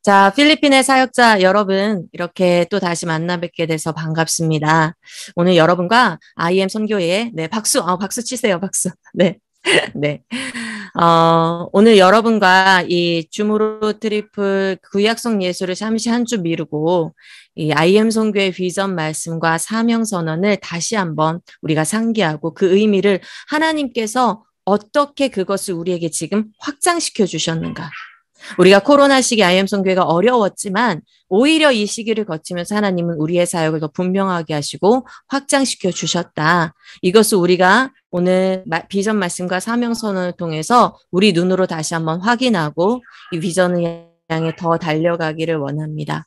자, 필리핀의 사역자 여러분, 이렇게 또 다시 만나 뵙게 돼서 반갑습니다. 오늘 여러분과 IM 선교회, 네, 박수, 박수 치세요, 박수. 네, 네. 오늘 여러분과 이 줌으로 트리플 구약성 예수를 잠시 한 주 미루고 이 IM 선교회 비전 말씀과 사명 선언을 다시 한번 우리가 상기하고 그 의미를 하나님께서 어떻게 그것을 우리에게 지금 확장시켜 주셨는가. 우리가 코로나 시기 IM 선교회가 어려웠지만 오히려 이 시기를 거치면서 하나님은 우리의 사역을 더 분명하게 하시고 확장시켜 주셨다. 이것을 우리가 오늘 비전 말씀과 사명 선언을 통해서 우리 눈으로 다시 한번 확인하고 이 비전을 향해 더 달려가기를 원합니다.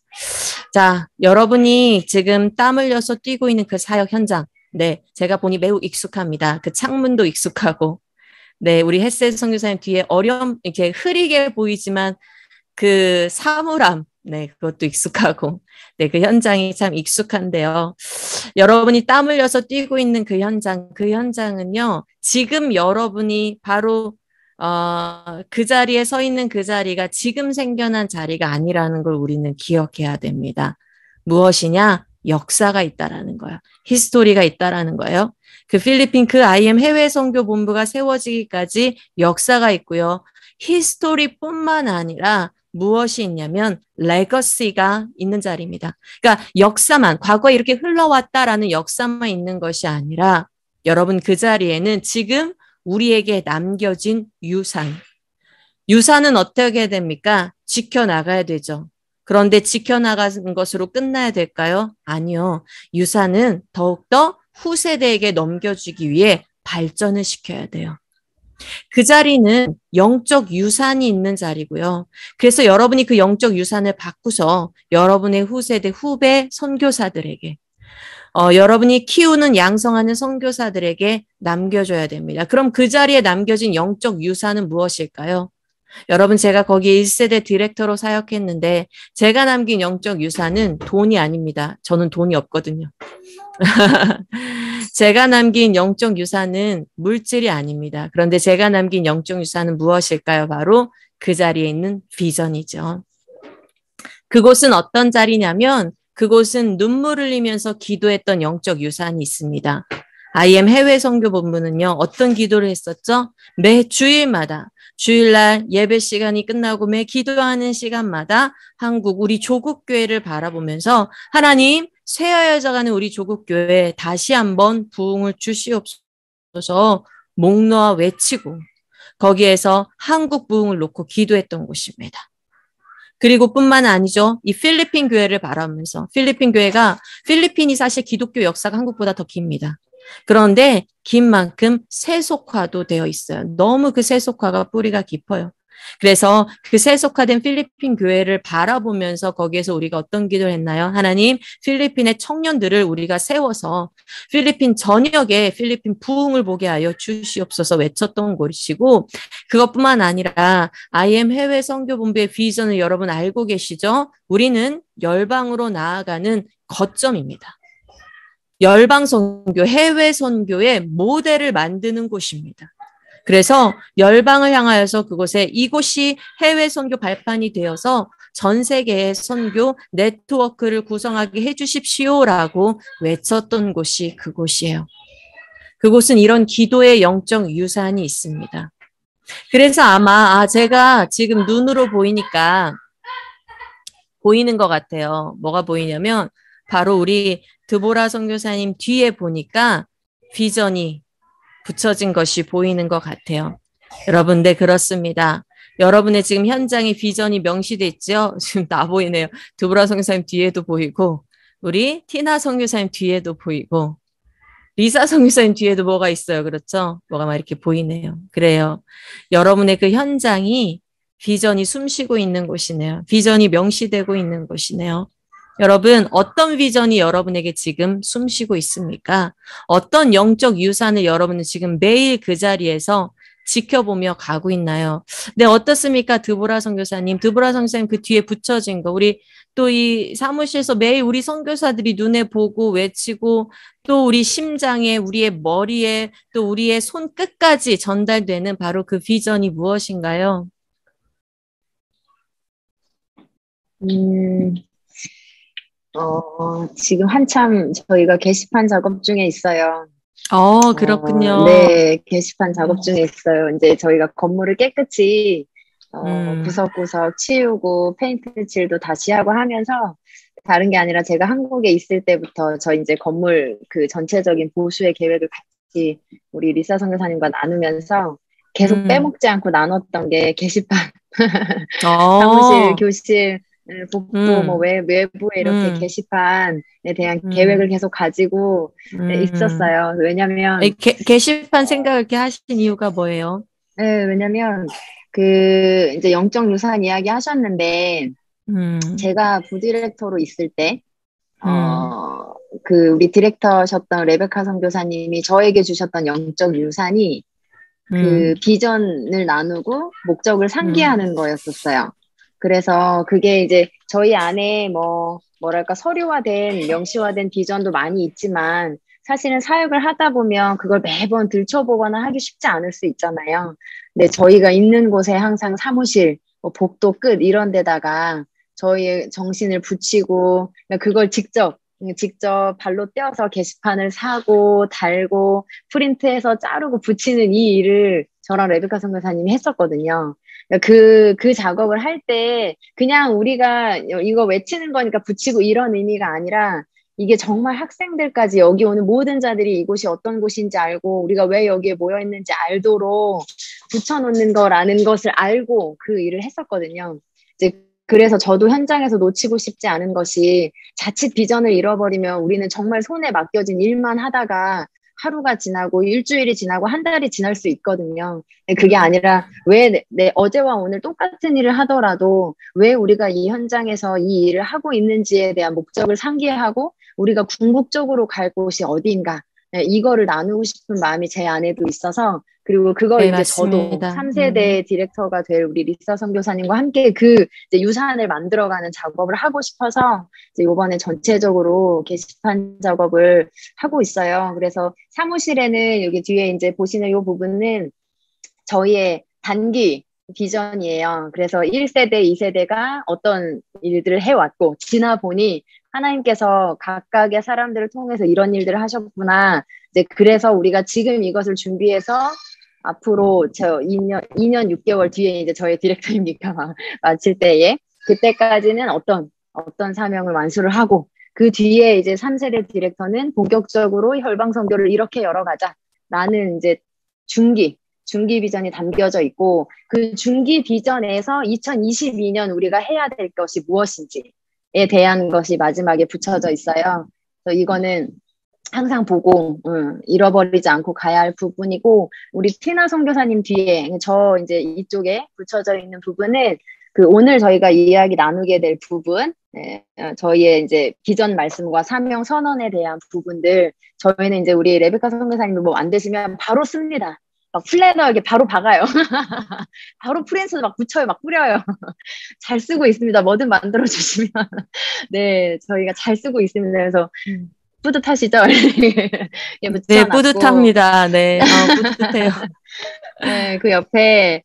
자, 여러분이 지금 땀 흘려서 뛰고 있는 그 사역 현장, 네, 제가 보니 매우 익숙합니다. 그 창문도 익숙하고, 네, 우리 햇셋 선교사님 뒤에 이렇게 흐리게 보이지만 그 사물함, 네, 그것도 익숙하고, 네, 그 현장이 참 익숙한데요. 여러분이 땀 흘려서 뛰고 있는 그 현장은요, 지금 여러분이 바로, 그 자리에 서 있는 그 자리가 지금 생겨난 자리가 아니라는 걸 우리는 기억해야 됩니다. 무엇이냐? 역사가 있다라는 거예요. 히스토리가 있다라는 거예요. 그 필리핀 그 IM 해외 선교 본부가 세워지기까지 역사가 있고요. 히스토리뿐만 아니라 무엇이 있냐면 레거시가 있는 자리입니다. 그러니까 역사만 과거에 이렇게 흘러왔다라는 역사만 있는 것이 아니라 여러분 그 자리에는 지금 우리에게 남겨진 유산은 어떻게 됩니까? 지켜나가야 되죠. 그런데 지켜나가는 것으로 끝나야 될까요? 아니요. 유산은 더욱더 후세대에게 넘겨주기 위해 발전을 시켜야 돼요. 그 자리는 영적 유산이 있는 자리고요. 그래서 여러분이 그 영적 유산을 바꾸서 여러분의 후세대 후배 선교사들에게 여러분이 키우는 양성하는 선교사들에게 남겨줘야 됩니다. 그럼 그 자리에 남겨진 영적 유산은 무엇일까요? 여러분 제가 거기 1세대 디렉터로 사역했는데 제가 남긴 영적 유산은 돈이 아닙니다. 저는 돈이 없거든요. 제가 남긴 영적 유산은 물질이 아닙니다. 그런데 제가 남긴 영적 유산은 무엇일까요? 바로 그 자리에 있는 비전이죠. 그곳은 어떤 자리냐면 그곳은 눈물 흘리면서 기도했던 영적 유산이 있습니다. IM 해외 선교 본부는요. 어떤 기도를 했었죠? 매 주일마다 주일날 예배 시간이 끝나고 매 기도하는 시간마다 한국 우리 조국 교회를 바라보면서 하나님 쇠하여져가는 우리 조국 교회에 다시 한번 부흥을 주시옵소서 목 놓아 외치고 거기에서 한국 부흥을 놓고 기도했던 곳입니다. 그리고 뿐만 아니죠. 이 필리핀 교회를 바라보면서 필리핀이 사실 기독교 역사가 한국보다 더 깁니다. 그런데 긴 만큼 세속화도 되어 있어요. 너무 그 세속화가 뿌리가 깊어요. 그래서 그 세속화된 필리핀 교회를 바라보면서 거기에서 우리가 어떤 기도를 했나요? 하나님, 필리핀의 청년들을 우리가 세워서 필리핀 전역에 필리핀 부흥을 보게 하여 주시옵소서 외쳤던 곳이고 그것뿐만 아니라 IM 해외 선교본부의 비전을 여러분 알고 계시죠? 우리는 열방으로 나아가는 거점입니다. 열방 선교, 해외 선교의 모델을 만드는 곳입니다. 그래서 열방을 향하여서 그곳에 이곳이 해외 선교 발판이 되어서 전 세계의 선교 네트워크를 구성하게 해주십시오라고 외쳤던 곳이 그곳이에요. 그곳은 이런 기도의 영적 유산이 있습니다. 그래서 아마 제가 지금 눈으로 보이니까 보이는 것 같아요. 뭐가 보이냐면 바로 우리 드보라 선교사님 뒤에 보니까 비전이 붙여진 것이 보이는 것 같아요. 여러분, 네, 그렇습니다. 여러분의 지금 현장에 비전이 명시돼 있죠? 지금 나 보이네요. 드보라 선교사님 뒤에도 보이고, 우리 티나 선교사님 뒤에도 보이고, 리사 선교사님 뒤에도 뭐가 있어요. 그렇죠? 뭐가 막 이렇게 보이네요. 그래요. 여러분의 그 현장이 비전이 숨쉬고 있는 곳이네요. 비전이 명시되고 있는 곳이네요. 여러분, 어떤 비전이 여러분에게 지금 숨쉬고 있습니까? 어떤 영적 유산을 여러분은 지금 매일 그 자리에서 지켜보며 가고 있나요? 네, 어떻습니까? 드보라 선교사님 그 뒤에 붙여진 거. 우리 또 이 사무실에서 매일 우리 선교사들이 눈에 보고 외치고 또 우리 심장에, 우리의 머리에, 또 우리의 손끝까지 전달되는 바로 그 비전이 무엇인가요? 음, 지금 한참 저희가 게시판 작업 중에 있어요. 그렇군요. 네, 게시판 작업 중에 있어요. 이제 저희가 건물을 깨끗이, 음, 구석구석 치우고, 페인트 칠도 다시 하고 하면서, 다른 게 아니라 제가 한국에 있을 때부터 저 이제 건물 그 전체적인 보수의 계획을 같이 우리 리사 선교사님과 나누면서 계속 음, 빼먹지 않고 나눴던 게 게시판, 사무실, 어, 교실, 복도, 뭐, 음, 외부에 이렇게 음, 게시판에 대한 계획을 음, 계속 가지고 음. 있었어요. 왜냐면, 게시판 생각을 이렇게 하신 이유가 뭐예요? 네, 왜냐면, 이제 영적 유산 이야기 하셨는데, 음, 제가 부디렉터로 있을 때, 음, 우리 디렉터셨던 레베카 선교사님이 저에게 주셨던 영적 유산이 그 음, 비전을 나누고 목적을 음, 상기하는 거였었어요. 그래서 그게 이제 저희 안에 뭐랄까 서류화된, 명시화된 비전도 많이 있지만 사실은 사역을 하다 보면 그걸 매번 들춰보거나 하기 쉽지 않을 수 있잖아요. 근데 저희가 있는 곳에 항상 사무실, 뭐 복도 끝 이런 데다가 저희의 정신을 붙이고 그걸 직접 발로 떼어서 게시판을 사고 달고 프린트해서 자르고 붙이는 이 일을 저랑 레베카 선교사님이 했었거든요. 그 작업을 할 때 그냥 우리가 이거 외치는 거니까 붙이고 이런 의미가 아니라 이게 정말 학생들까지 여기 오는 모든 자들이 이곳이 어떤 곳인지 알고 우리가 왜 여기에 모여 있는지 알도록 붙여놓는 거라는 것을 알고 그 일을 했었거든요. 이제 그래서 저도 현장에서 놓치고 싶지 않은 것이 자칫 비전을 잃어버리면 우리는 정말 손에 맡겨진 일만 하다가 하루가 지나고 일주일이 지나고 한 달이 지날 수 있거든요. 그게 음, 아니라 왜 내 어제와 오늘 똑같은 일을 하더라도 왜 우리가 이 현장에서 이 일을 하고 있는지에 대한 목적을 상기하고 우리가 궁극적으로 갈 곳이 어디인가 이거를 나누고 싶은 마음이 제 안에도 있어서 그리고 그걸 네, 이제 저도 맞습니다. 3세대 디렉터가 될 우리 리사 선교사님과 함께 그 이제 유산을 만들어가는 작업을 하고 싶어서 이제 이번에 전체적으로 게시판 작업을 하고 있어요. 그래서 사무실에는 여기 뒤에 이제 보시는 이 부분은 저희의 단기 비전이에요. 그래서 1세대, 2세대가 어떤 일들을 해왔고, 지나 보니 하나님께서 각각의 사람들을 통해서 이런 일들을 하셨구나. 이제 그래서 우리가 지금 이것을 준비해서 앞으로 저 2년 6개월 뒤에 이제 저희 디렉터입니까? 마칠 때에 그때까지는 어떤 사명을 완수를 하고 그 뒤에 이제 3세대 디렉터는 본격적으로 혈방 선교를 이렇게 열어가자. 라는 이제 중기 중기 비전이 담겨져 있고 그 중기 비전에서 2022년 우리가 해야 될 것이 무엇인지에 대한 것이 마지막에 붙여져 있어요. 그래서 이거는 항상 보고 잃어버리지 않고 가야 할 부분이고 우리 티나 선교사님 뒤에 저 이제 이쪽에 붙여져 있는 부분은 그 오늘 저희가 이야기 나누게 될 부분 저희의 이제 비전 말씀과 사명 선언에 대한 부분들 저희는 이제 우리 레베카 선교사님이 뭐 안 되시면 바로 씁니다. 막 플래너에게 바로 박아요. 바로 프린스 막 붙여요, 막 뿌려요. 잘 쓰고 있습니다. 뭐든 만들어 주시면 네 저희가 잘 쓰고 있습니다. 그래서 음. 뿌듯하시죠? 예, 네, 붙여놨고, 뿌듯합니다. 네, 뿌듯해요. 네, 그 옆에,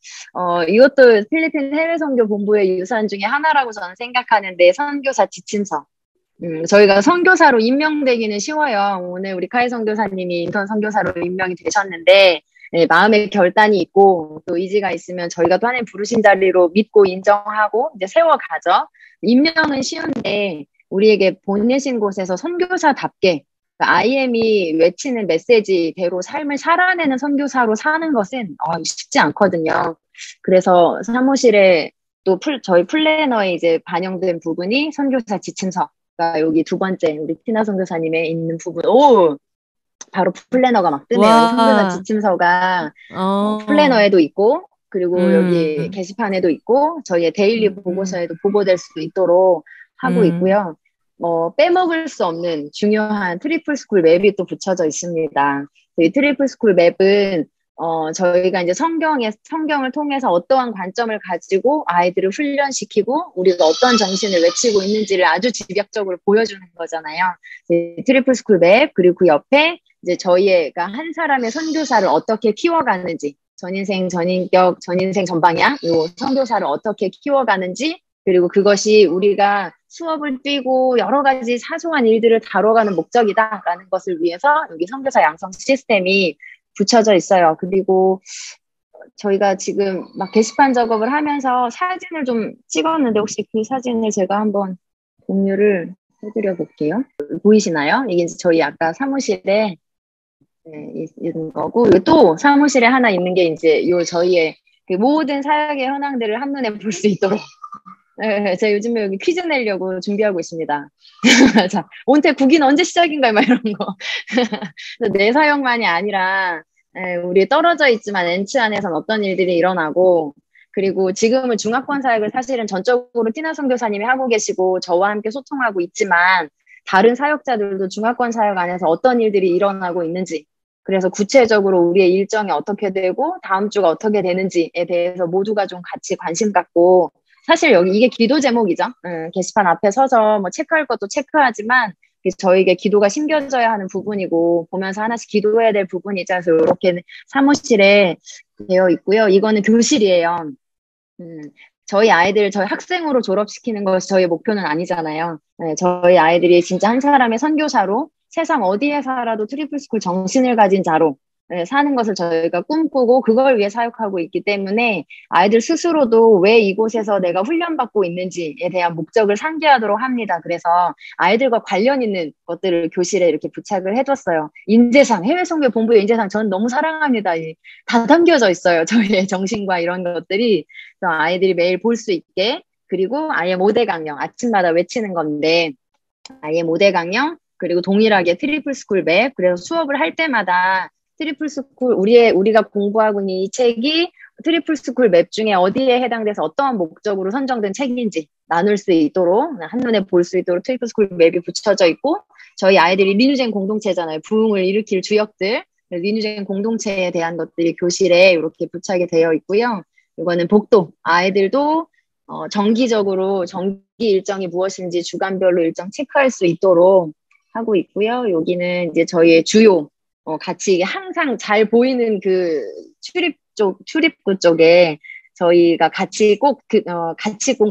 이것도 필리핀 해외선교 본부의 유산 중에 하나라고 저는 생각하는데, 선교사 지침서. 저희가 선교사로 임명되기는 쉬워요. 오늘 우리 카이 선교사님이 인턴 선교사로 임명이 되셨는데, 네, 마음의 결단이 있고, 또 의지가 있으면 저희가 또 하나님 부르신 자리로 믿고 인정하고, 이제 세워가죠. 임명은 쉬운데, 우리에게 보내신 곳에서 선교사답게, IM이 외치는 메시지대로 삶을 살아내는 선교사로 사는 것은 쉽지 않거든요. 그래서 사무실에 또 저희 플래너에 이제 반영된 부분이 선교사 지침서가 여기 두 번째 우리 티나 선교사님의 있는 부분. 오, 바로 플래너가 막 뜨네요. 여기 선교사 와, 지침서가 어, 플래너에도 있고 그리고 여기 음, 게시판에도 있고 저희의 데일리 음, 보고서에도 보고될 수 있도록 하고 음, 있고요. 빼먹을 수 없는 중요한 트리플 스쿨 맵이 또 붙여져 있습니다. 이 트리플 스쿨 맵은 저희가 이제 성경을 통해서 어떠한 관점을 가지고 아이들을 훈련시키고 우리가 어떤 정신을 외치고 있는지를 아주 집약적으로 보여주는 거잖아요. 트리플 스쿨 맵, 그리고 그 옆에 이제 저희가 한 사람의 선교사를 어떻게 키워가는지, 전인생, 전인격, 전인생, 전방향, 요 선교사를 어떻게 키워가는지 그리고 그것이 우리가 수업을 뛰고 여러 가지 사소한 일들을 다뤄가는 목적이다라는 것을 위해서 여기 선교사 양성 시스템이 붙여져 있어요. 그리고 저희가 지금 막 게시판 작업을 하면서 사진을 좀 찍었는데 혹시 그 사진을 제가 한번 공유를 해드려 볼게요. 보이시나요? 이게 이제 저희 아까 사무실에 있는 거고, 또 사무실에 하나 있는 게 이제 요 저희의 그 모든 사역의 현황들을 한눈에 볼 수 있도록. 네, 제가 요즘에 여기 퀴즈 내려고 준비하고 있습니다. 자, 온태 국인 언제 시작인가 막 이런 거. 내 사역만이 아니라 우리 떨어져 있지만 엔치 안에서는 어떤 일들이 일어나고, 그리고 지금은 중화권 사역을 사실은 전적으로 티나 선교사님이 하고 계시고 저와 함께 소통하고 있지만 다른 사역자들도 중화권 사역 안에서 어떤 일들이 일어나고 있는지, 그래서 구체적으로 우리의 일정이 어떻게 되고 다음 주가 어떻게 되는지에 대해서 모두가 좀 같이 관심 갖고, 사실 여기 이게 기도 제목이죠. 게시판 앞에 서서 뭐 체크할 것도 체크하지만 저에게 기도가 심겨져야 하는 부분이고 보면서 하나씩 기도해야 될 부분이죠. 그래서 이렇게 사무실에 되어 있고요. 이거는 교실이에요. 저희 아이들, 저희 학생으로 졸업시키는 것이 저희 목표는 아니잖아요. 네, 저희 아이들이 진짜 한 사람의 선교사로 세상 어디에 살아도 트리플스쿨 정신을 가진 자로 사는 것을 저희가 꿈꾸고 그걸 위해 사역하고 있기 때문에 아이들 스스로도 왜 이곳에서 내가 훈련받고 있는지에 대한 목적을 상기하도록 합니다. 그래서 아이들과 관련 있는 것들을 교실에 이렇게 부착을 해뒀어요. 인재상, 해외선교 본부의 인재상 저는 너무 사랑합니다. 다 담겨져 있어요. 저희의 정신과 이런 것들이. 그래서 아이들이 매일 볼 수 있게, 그리고 아예 모대 강령, 아침마다 외치는 건데 아예 모대 강령, 그리고 동일하게 트리플 스쿨 맵. 그래서 수업을 할 때마다 트리플 스쿨, 우리가 공부하고 있는 이 책이 트리플 스쿨 맵 중에 어디에 해당돼서 어떠한 목적으로 선정된 책인지 나눌 수 있도록, 한눈에 볼 수 있도록 트리플 스쿨 맵이 붙여져 있고, 저희 아이들이 리뉴젠 공동체잖아요. 부흥을 일으킬 주역들, 리뉴젠 공동체에 대한 것들이 교실에 이렇게 부착이 되어 있고요. 이거는 복도, 아이들도 정기적으로 정기 일정이 무엇인지 주간별로 일정 체크할 수 있도록 하고 있고요. 여기는 이제 저희의 주요 같이 항상 잘 보이는 그 출입구 쪽에 저희가 같이 꼭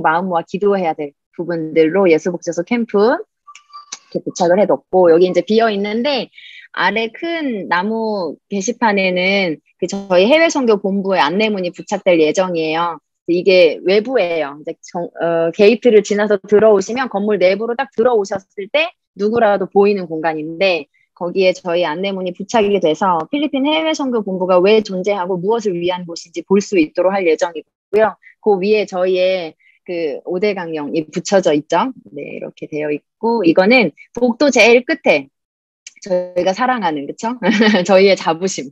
마음 모아 기도해야 될 부분들로 예수복지소 캠프 이렇게 부착을 해뒀고, 여기 이제 비어 있는데 아래 큰 나무 게시판에는 저희 해외 선교 본부의 안내문이 부착될 예정이에요. 이게 외부예요. 이제 게이트를 지나서 들어오시면 건물 내부로 딱 들어오셨을 때 누구라도 보이는 공간인데, 거기에 저희 안내문이 부착이 돼서 필리핀 해외 선교 본부가 왜 존재하고 무엇을 위한 곳인지 볼 수 있도록 할 예정이고요. 그 위에 저희의 그 5대 강령이 붙여져 있죠. 네, 이렇게 되어 있고, 이거는 복도 제일 끝에 저희가 사랑하는, 그쵸? 저희의 자부심.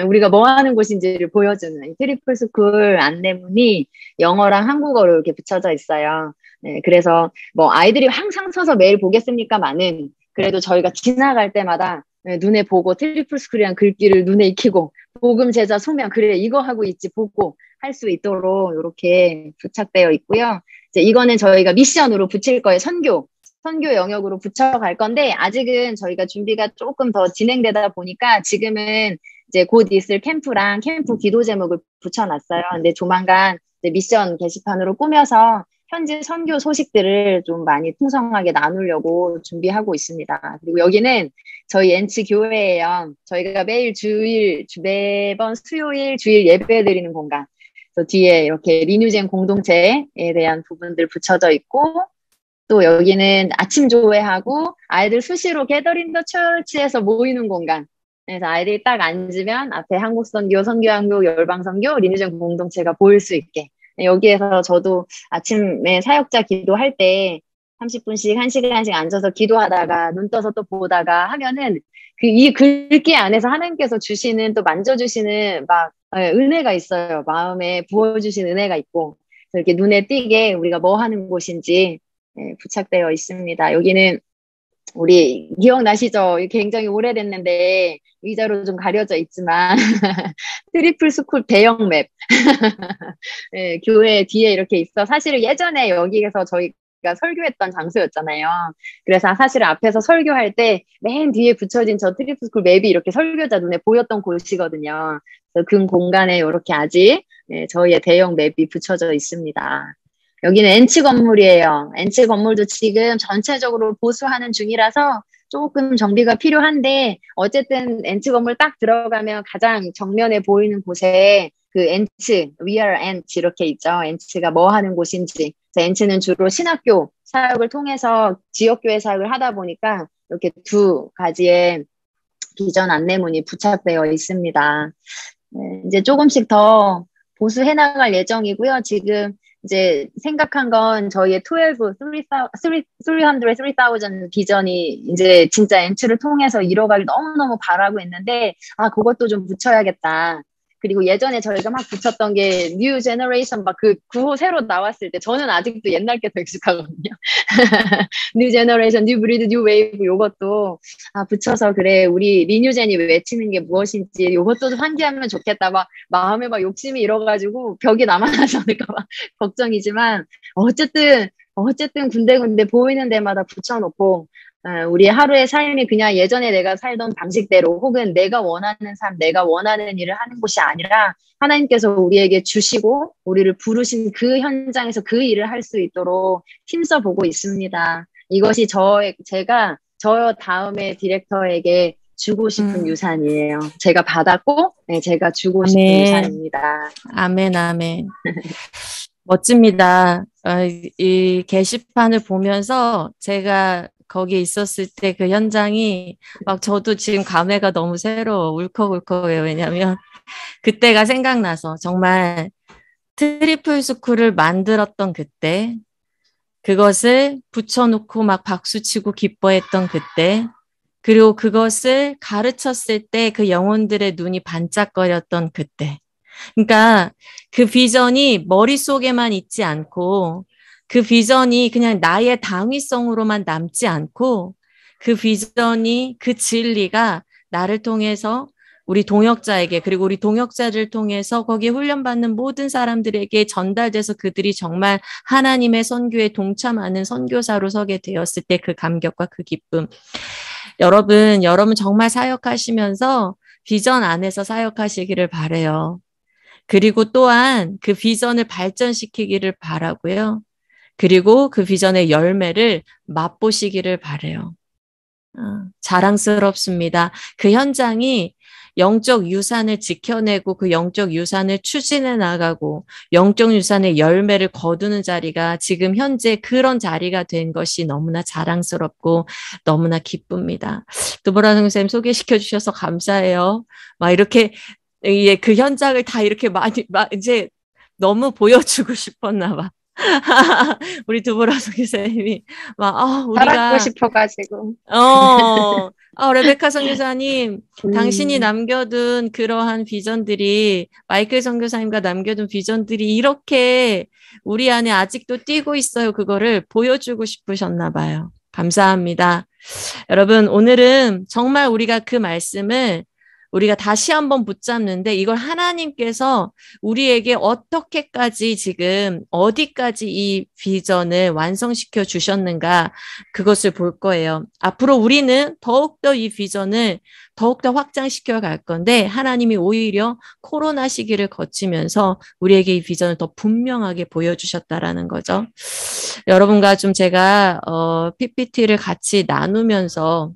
우리가 뭐 하는 곳인지를 보여주는 이 트리플 스쿨 안내문이 영어랑 한국어로 이렇게 붙여져 있어요. 네, 그래서 뭐 아이들이 항상 서서 매일 보겠습니까마는 그래도 저희가 지나갈 때마다 눈에 보고 트리플 스쿨이란 글귀를 눈에 익히고 복음 제자 소명, 그래 이거 하고 있지 보고 할 수 있도록 이렇게 부착되어 있고요. 이제 이거는 저희가 미션으로 붙일 거예요. 선교 영역으로 붙여갈 건데 아직은 저희가 준비가 조금 더 진행되다 보니까 지금은 이제 곧 있을 캠프랑 캠프 기도 제목을 붙여놨어요. 근데 조만간 이제 미션 게시판으로 꾸며서 현지 선교 소식들을 좀 많이 풍성하게 나누려고 준비하고 있습니다. 그리고 여기는 저희 엔치 교회예요. 저희가 매번 수요일 주일 예배 드리는 공간. 그래서 뒤에 이렇게 리뉴젠 공동체에 대한 부분들 붙여져 있고, 또 여기는 아침 조회하고 아이들 수시로 게더링 더 처치에서 모이는 공간. 그래서 아이들이 딱 앉으면 앞에 한국 선교, 선교한국, 열방 선교, 리뉴젠 공동체가 보일 수 있게. 여기에서 저도 아침에 사역자 기도할 때 30분씩 1시간씩 앉아서 기도하다가 눈 떠서 또 보다가 하면은 이 글귀 안에서 하나님께서 주시는, 또 만져주시는 막 은혜가 있어요. 마음에 부어주신 은혜가 있고, 이렇게 눈에 띄게 우리가 뭐 하는 곳인지 부착되어 있습니다. 여기는 우리 기억나시죠? 굉장히 오래됐는데 의자로 좀 가려져 있지만 트리플 스쿨 대형 맵. 네, 교회 뒤에 이렇게 있어. 사실은 예전에 여기에서 저희가 설교했던 장소였잖아요. 그래서 사실은 앞에서 설교할 때 맨 뒤에 붙여진 저 트리플 스쿨 맵이 이렇게 설교자 눈에 보였던 곳이거든요. 그래서 그 공간에 이렇게 아직 저희의 대형 맵이 붙여져 있습니다. 여기는 엔치 건물이에요. 엔치 건물도 지금 전체적으로 보수하는 중이라서 조금 정비가 필요한데 어쨌든 엔치 건물 딱 들어가면 가장 정면에 보이는 곳에 그 엔치, we are ant 이렇게 있죠. 엔치가 뭐 하는 곳인지. 엔치는 주로 신학교 사역을 통해서 지역교회 사역을 하다 보니까 이렇게 두 가지의 비전 안내문이 부착되어 있습니다. 네, 이제 조금씩 더 보수해 나갈 예정이고요. 지금 이제 생각한 건 저희의 3,000 비전이 이제 진짜 엔츠를 통해서 이뤄가길 너무너무 바라고 있는데, 아, 그것도 좀 붙여야겠다. 그리고 예전에 저희가 막 붙였던 게 뉴 제너레이션 막 그 구호 새로 나왔을 때 저는 아직도 옛날 게 더 익숙하거든요. 뉴 제너레이션, 뉴 브리드, 뉴 웨이브 요것도 아 붙여서 그래 우리 리뉴젠이 외치는 게 무엇인지 요것도 환기하면 좋겠다. 막 마음에 막 욕심이 일어가지고 벽이 남아나지 않을까 봐 걱정이지만 어쨌든 군데군데 보이는 데마다 붙여놓고 우리 하루의 삶이 그냥 예전에 내가 살던 방식대로 혹은 내가 원하는 삶, 내가 원하는 일을 하는 곳이 아니라 하나님께서 우리에게 주시고 우리를 부르신 그 현장에서 그 일을 할 수 있도록 힘써 보고 있습니다. 이것이 제가 저 다음에 디렉터에게 주고 싶은 유산이에요. 제가 받았고 제가 주고 싶은 아멘. 유산입니다. 아멘, 아멘. 멋집니다. 이 게시판을 보면서 제가 거기 있었을 때 그 현장이 막 저도 지금 감회가 너무 새로워 울컥울컥해요. 왜냐하면 그때가 생각나서 정말 트리플 스쿨을 만들었던 그때 그것을 붙여놓고 막 박수치고 기뻐했던 그때 그리고 그것을 가르쳤을 때 그 영혼들의 눈이 반짝거렸던 그때 그러니까 그 비전이 머릿속에만 있지 않고 그 비전이 그냥 나의 당위성으로만 남지 않고 그 비전이 그 진리가 나를 통해서 우리 동역자에게 그리고 우리 동역자를 통해서 거기에 훈련받는 모든 사람들에게 전달돼서 그들이 정말 하나님의 선교에 동참하는 선교사로 서게 되었을 때 그 감격과 그 기쁨. 여러분 정말 사역하시면서 비전 안에서 사역하시기를 바라요. 그리고 또한 그 비전을 발전시키기를 바라고요. 그리고 그 비전의 열매를 맛보시기를 바라요. 자랑스럽습니다. 그 현장이 영적 유산을 지켜내고 그 영적 유산을 추진해 나가고 영적 유산의 열매를 거두는 자리가 지금 현재 그런 자리가 된 것이 너무나 자랑스럽고 너무나 기쁩니다. 두보라 선생님 소개시켜 주셔서 감사해요. 막 이렇게 그 현장을 다 이렇게 많이 이제 너무 보여주고 싶었나 봐. 우리 두보라 선교사님이 막 우리가 살았고 싶어가지고 레베카 선교사님 당신이 남겨둔 그러한 비전들이 마이클 선교사님과 남겨둔 비전들이 이렇게 우리 안에 아직도 뛰고 있어요. 그거를 보여주고 싶으셨나 봐요. 감사합니다. 여러분 오늘은 정말 우리가 그 말씀을 우리가 다시 한번 붙잡는데 이걸 하나님께서 우리에게 어떻게까지 지금 어디까지 이 비전을 완성시켜 주셨는가 그것을 볼 거예요. 앞으로 우리는 더욱더 이 비전을 더욱더 확장시켜 갈 건데 하나님이 오히려 코로나 시기를 거치면서 우리에게 이 비전을 더 분명하게 보여주셨다라는 거죠. 여러분과 좀 제가 PPT를 같이 나누면서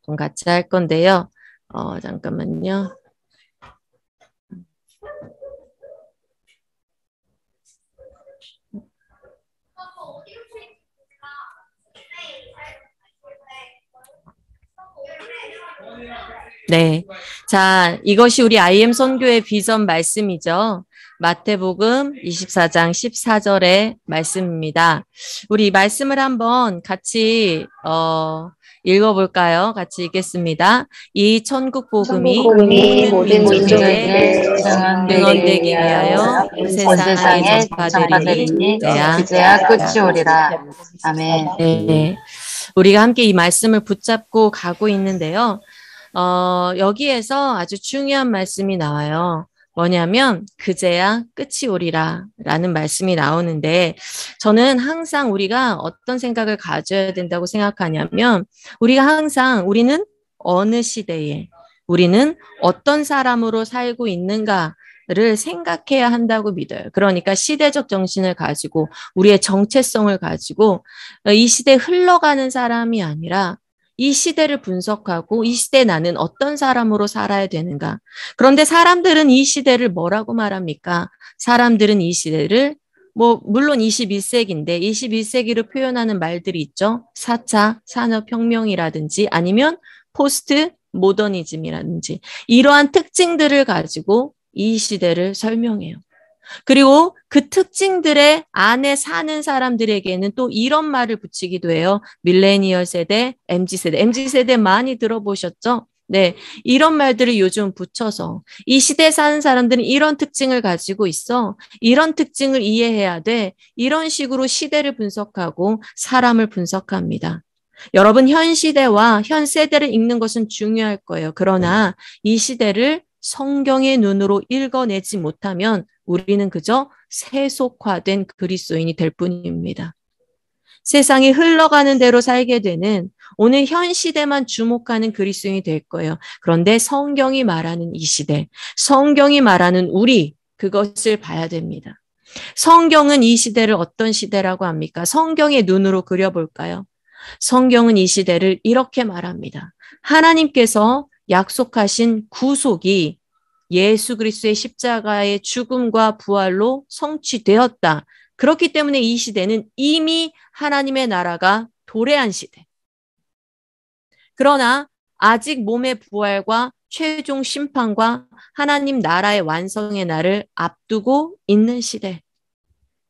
좀 같이 할 건데요. 잠깐만요. 네. 자, 이것이 우리 IM 선교의 비전 말씀이죠. 마태복음 24장 14절의 말씀입니다. 우리 이 말씀을 한번 같이 읽어볼까요? 같이 읽겠습니다. 이 천국 복음이 모든 민족에게 증언되기 위하여 온 세상에 전파되리니 그제야 끝이 오리라. 아멘. 네. 우리가 함께 이 말씀을 붙잡고 가고 있는데요. 여기에서 아주 중요한 말씀이 나와요. 뭐냐면 그제야 끝이 오리라 라는 말씀이 나오는데 저는 항상 우리가 어떤 생각을 가져야 된다고 생각하냐면 우리는 어느 시대에 우리는 어떤 사람으로 살고 있는가 생각해야 한다고 믿어요. 그러니까 시대적 정신을 가지고 우리의 정체성을 가지고 이 시대에 흘러가는 사람이 아니라 이 시대를 분석하고 이 시대에 나는 어떤 사람으로 살아야 되는가. 그런데 사람들은 이 시대를 뭐라고 말합니까? 사람들은 이 시대를 물론 21세기인데 21세기를 표현하는 말들이 있죠. 4차 산업혁명이라든지 아니면 포스트 모더니즘이라든지 이러한 특징들을 가지고 이 시대를 설명해요. 그리고 그 특징들의 안에 사는 사람들에게는 또 이런 말을 붙이기도 해요. 밀레니얼 세대, MZ세대. MZ세대 많이 들어보셨죠? 네, 이런 말들을 요즘 붙여서 이 시대에 사는 사람들은 이런 특징을 가지고 있어. 이런 특징을 이해해야 돼. 이런 식으로 시대를 분석하고 사람을 분석합니다. 여러분, 현 시대와 현 세대를 읽는 것은 중요할 거예요. 그러나 이 시대를 성경의 눈으로 읽어내지 못하면 우리는 그저 세속화된 그리스도인이 될 뿐입니다. 세상이 흘러가는 대로 살게 되는 오늘 현 시대만 주목하는 그리스도인이 될 거예요. 그런데 성경이 말하는 이 시대, 성경이 말하는 우리, 그것을 봐야 됩니다. 성경은 이 시대를 어떤 시대라고 합니까? 성경의 눈으로 그려볼까요? 성경은 이 시대를 이렇게 말합니다. 하나님께서 약속하신 구속이 예수 그리스도의 십자가의 죽음과 부활로 성취되었다. 그렇기 때문에 이 시대는 이미 하나님의 나라가 도래한 시대. 그러나 아직 몸의 부활과 최종 심판과 하나님 나라의 완성의 날을 앞두고 있는 시대.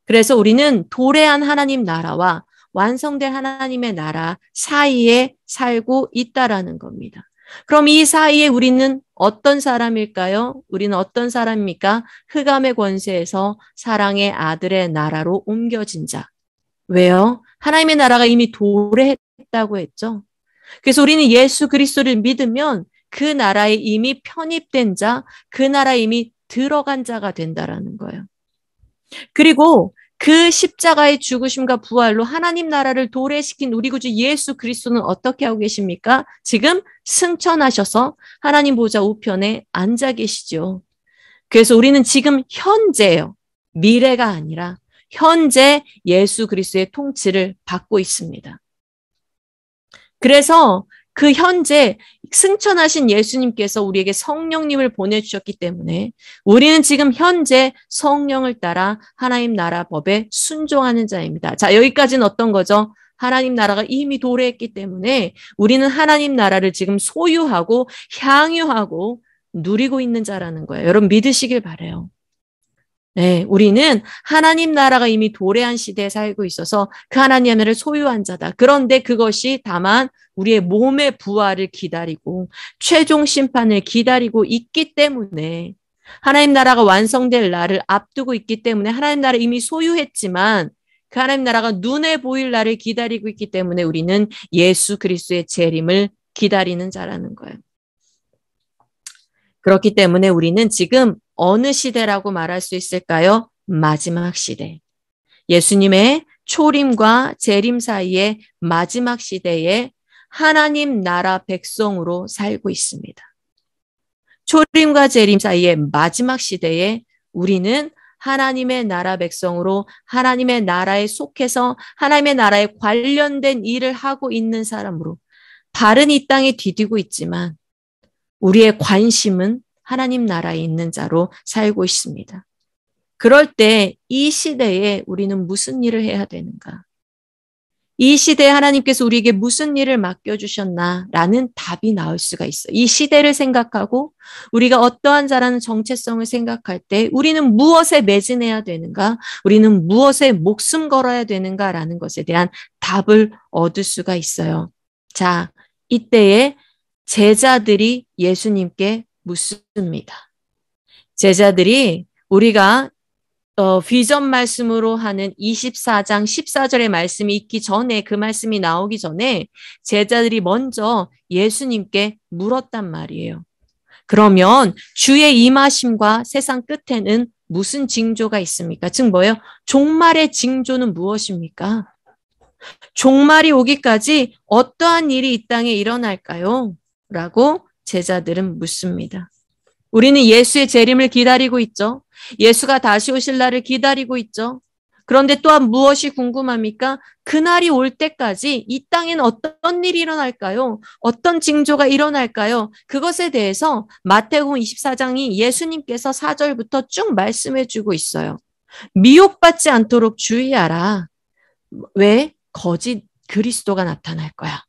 그래서 우리는 도래한 하나님 나라와 완성된 하나님의 나라 사이에 살고 있다라는 겁니다. 그럼 이 사이에 우리는 어떤 사람일까요? 우리는 어떤 사람입니까? 흑암의 권세에서 사랑의 아들의 나라로 옮겨진 자. 왜요? 하나님의 나라가 이미 도래했다고 했죠. 그래서 우리는 예수 그리스도를 믿으면 그 나라에 이미 편입된 자, 그 나라에 이미 들어간 자가 된다라는 거예요. 그리고 그 십자가의 죽으심과 부활로 하나님 나라를 도래시킨 우리 구주 예수 그리스도는 어떻게 하고 계십니까? 지금 승천하셔서 하나님 보좌 우편에 앉아 계시죠. 그래서 우리는 지금 현재예요. 미래가 아니라 현재 예수 그리스도의 통치를 받고 있습니다. 그래서 그 현재 승천하신 예수님께서 우리에게 성령님을 보내주셨기 때문에 우리는 지금 현재 성령을 따라 하나님 나라 법에 순종하는 자입니다. 자, 여기까지는 어떤 거죠? 하나님 나라가 이미 도래했기 때문에 우리는 하나님 나라를 지금 소유하고 향유하고 누리고 있는 자라는 거예요. 여러분 믿으시길 바라요. 네, 우리는 하나님 나라가 이미 도래한 시대에 살고 있어서 그 하나님 나라를 소유한 자다. 그런데 그것이 다만 우리의 몸의 부활을 기다리고 최종 심판을 기다리고 있기 때문에 하나님 나라가 완성될 날을 앞두고 있기 때문에 하나님 나라를 이미 소유했지만 그 하나님 나라가 눈에 보일 날을 기다리고 있기 때문에 우리는 예수 그리스도의 재림을 기다리는 자라는 거예요. 그렇기 때문에 우리는 지금 어느 시대라고 말할 수 있을까요? 마지막 시대. 예수님의 초림과 재림 사이의 마지막 시대에 하나님 나라 백성으로 살고 있습니다. 초림과 재림 사이의 마지막 시대에 우리는 하나님의 나라 백성으로 하나님의 나라에 속해서 하나님의 나라에 관련된 일을 하고 있는 사람으로 발은 이 땅에 디디고 있지만 우리의 관심은 하나님 나라에 있는 자로 살고 있습니다. 그럴 때 이 시대에 우리는 무슨 일을 해야 되는가? 이 시대에 하나님께서 우리에게 무슨 일을 맡겨주셨나라는 답이 나올 수가 있어요. 이 시대를 생각하고 우리가 어떠한 자라는 정체성을 생각할 때 우리는 무엇에 매진해야 되는가? 우리는 무엇에 목숨 걸어야 되는가라는 것에 대한 답을 얻을 수가 있어요. 자, 이때에 제자들이 예수님께 묻습니다. 제자들이 우리가 비전 말씀으로 하는 24장 14절의 말씀이 있기 전에 그 말씀이 나오기 전에 제자들이 먼저 예수님께 물었단 말이에요. 그러면 주의 임하심과 세상 끝에는 무슨 징조가 있습니까? 즉 뭐예요? 종말의 징조는 무엇입니까? 종말이 오기까지 어떠한 일이 이 땅에 일어날까요? 라고 제자들은 묻습니다. 우리는 예수의 재림을 기다리고 있죠. 예수가 다시 오실 날을 기다리고 있죠. 그런데 또한 무엇이 궁금합니까? 그날이 올 때까지 이 땅엔 어떤 일이 일어날까요? 어떤 징조가 일어날까요? 그것에 대해서 마태복음 24장이 예수님께서 4절부터 쭉 말씀해 주고 있어요. 미혹받지 않도록 주의하라. 왜? 거짓 그리스도가 나타날 거야.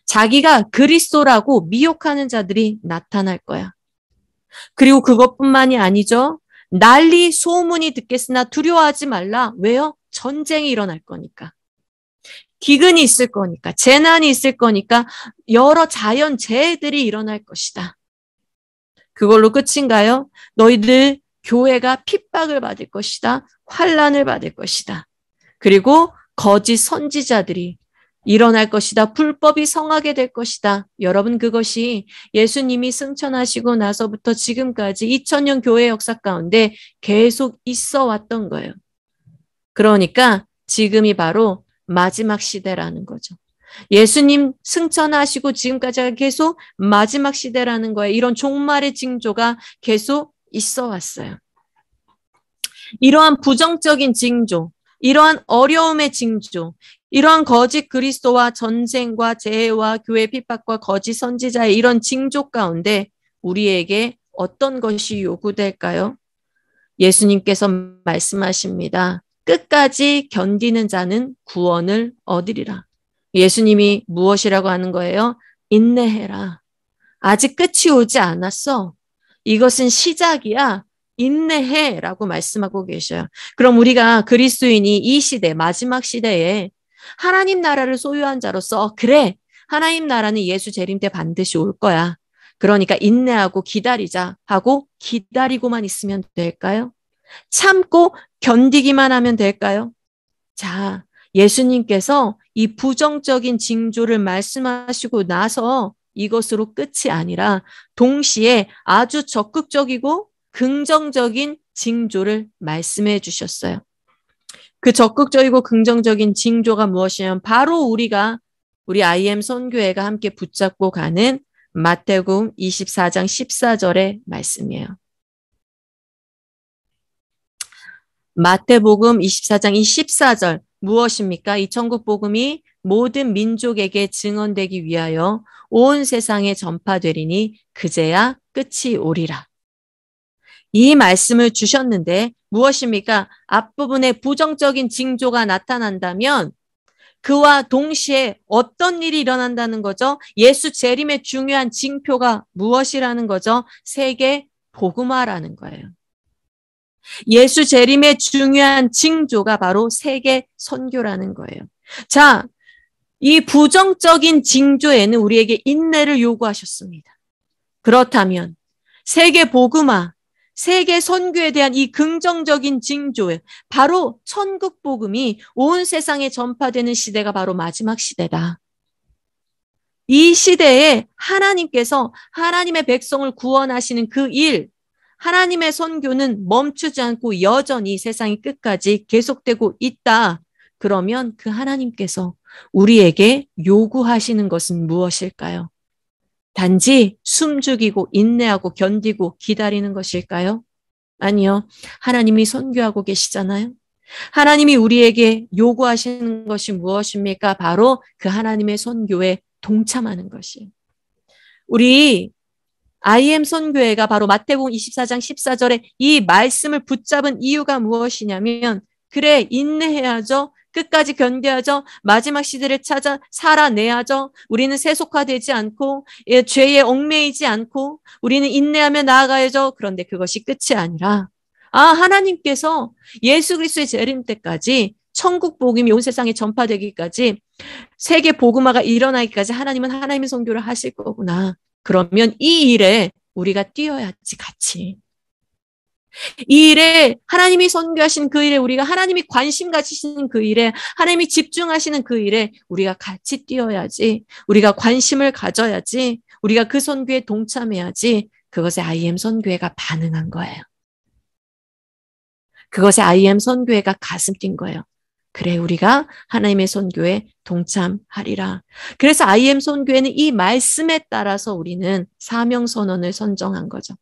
자기가 그리스도라고 미혹하는 자들이 나타날 거야. 그리고 그것뿐만이 아니죠. 난리 소문이 듣겠으나 두려워하지 말라. 왜요? 전쟁이 일어날 거니까. 기근이 있을 거니까. 재난이 있을 거니까. 여러 자연재해들이 일어날 것이다. 그걸로 끝인가요? 너희들 교회가 핍박을 받을 것이다. 환난을 받을 것이다. 그리고 거짓 선지자들이 일어날 것이다. 불법이 성하게 될 것이다. 여러분, 그것이 예수님이 승천하시고 나서부터 지금까지 2000년 교회 역사 가운데 계속 있어 왔던 거예요. 그러니까 지금이 바로 마지막 시대라는 거죠. 예수님 승천하시고 지금까지 계속 마지막 시대라는 거예요. 이런 종말의 징조가 계속 있어 왔어요. 이러한 부정적인 징조, 이러한 어려움의 징조, 이러한 거짓 그리스도와 전쟁과 재해와 교회 핍박과 거짓 선지자의 이런 징조 가운데 우리에게 어떤 것이 요구될까요? 예수님께서 말씀하십니다. 끝까지 견디는 자는 구원을 얻으리라. 예수님이 무엇이라고 하는 거예요? 인내해라. 아직 끝이 오지 않았어. 이것은 시작이야. 인내해라고 말씀하고 계셔요. 그럼 우리가 그리스도인이 이 시대, 마지막 시대에 하나님 나라를 소유한 자로서 그래, 하나님 나라는 예수 재림 때 반드시 올 거야. 그러니까 인내하고 기다리자 하고 기다리고만 있으면 될까요? 참고 견디기만 하면 될까요? 자, 예수님께서 이 부정적인 징조를 말씀하시고 나서 이것으로 끝이 아니라 동시에 아주 적극적이고 긍정적인 징조를 말씀해 주셨어요. 그 적극적이고 긍정적인 징조가 무엇이냐면 바로 우리 IM 선교회가 함께 붙잡고 가는 마태복음 24장 14절의 말씀이에요. 마태복음 24장 이 14절 무엇입니까? 이 천국 복음이 모든 민족에게 증언되기 위하여 온 세상에 전파되리니 그제야 끝이 오리라. 이 말씀을 주셨는데 무엇입니까? 앞부분에 부정적인 징조가 나타난다면 그와 동시에 어떤 일이 일어난다는 거죠? 예수 재림의 중요한 징표가 무엇이라는 거죠? 세계 복음화라는 거예요. 예수 재림의 중요한 징조가 바로 세계 선교라는 거예요. 자, 이 부정적인 징조에는 우리에게 인내를 요구하셨습니다. 그렇다면 세계 복음화, 세계 선교에 대한 이 긍정적인 징조에 바로 천국 복음이 온 세상에 전파되는 시대가 바로 마지막 시대다. 이 시대에 하나님께서 하나님의 백성을 구원하시는 그 일, 하나님의 선교는 멈추지 않고 여전히 세상이 끝까지 계속되고 있다. 그러면 그 하나님께서 우리에게 요구하시는 것은 무엇일까요? 단지 숨죽이고 인내하고 견디고 기다리는 것일까요? 아니요. 하나님이 선교하고 계시잖아요. 하나님이 우리에게 요구하시는 것이 무엇입니까? 바로 그 하나님의 선교에 동참하는 것이에요. 우리 IM 선교회가 바로 마태복음 24장 14절에 이 말씀을 붙잡은 이유가 무엇이냐면 그래, 인내해야죠. 끝까지 견뎌야죠. 마지막 시대를 찾아 살아내야죠. 우리는 세속화되지 않고 죄에 얽매이지 않고 우리는 인내하며 나아가야죠. 그런데 그것이 끝이 아니라 하나님께서 예수 그리스도의 재림 때까지 천국 복음이 온 세상에 전파되기까지 세계 복음화가 일어나기까지 하나님은 하나님의 선교를 하실 거구나. 그러면 이 일에 우리가 뛰어야지 같이. 이 일에 하나님이 선교하신 그 일에 우리가 하나님이 관심 가지시는 그 일에 하나님이 집중하시는 그 일에 우리가 같이 뛰어야지. 우리가 관심을 가져야지. 우리가 그 선교에 동참해야지. 그것에 IM 선교회가 반응한 거예요. 그것에 IM 선교회가 가슴 뛴 거예요. 그래, 우리가 하나님의 선교에 동참하리라. 그래서 IM 선교회는 이 말씀에 따라서 우리는 사명 선언을 선정한 거죠.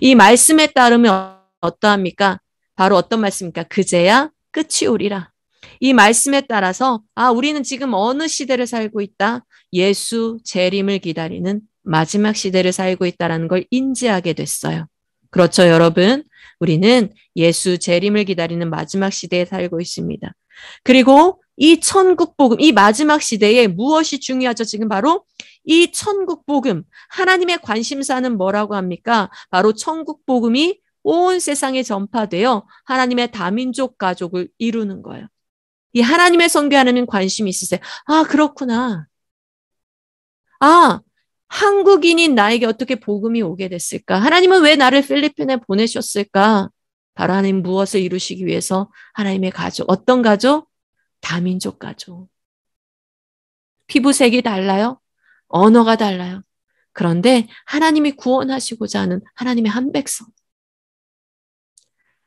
이 말씀에 따르면 어떠합니까? 바로 어떤 말씀입니까? 그제야 끝이 오리라. 이 말씀에 따라서 우리는 지금 어느 시대를 살고 있다? 예수 재림을 기다리는 마지막 시대를 살고 있다는 걸 인지하게 됐어요. 그렇죠, 여러분? 우리는 예수 재림을 기다리는 마지막 시대에 살고 있습니다. 그리고 이 천국 복음, 이 마지막 시대에 무엇이 중요하죠? 지금 바로 이 천국 복음, 하나님의 관심사는 뭐라고 합니까? 바로 천국 복음이 온 세상에 전파되어 하나님의 다민족 가족을 이루는 거예요. 이 하나님의 선교하는 관심이 있으세요? 그렇구나. 한국인인 나에게 어떻게 복음이 오게 됐을까? 하나님은 왜 나를 필리핀에 보내셨을까? 바로 하나님 무엇을 이루시기 위해서 하나님의 가족, 어떤 가족? 다민족 가족. 피부색이 달라요? 언어가 달라요. 그런데 하나님이 구원하시고자 하는 하나님의 한 백성.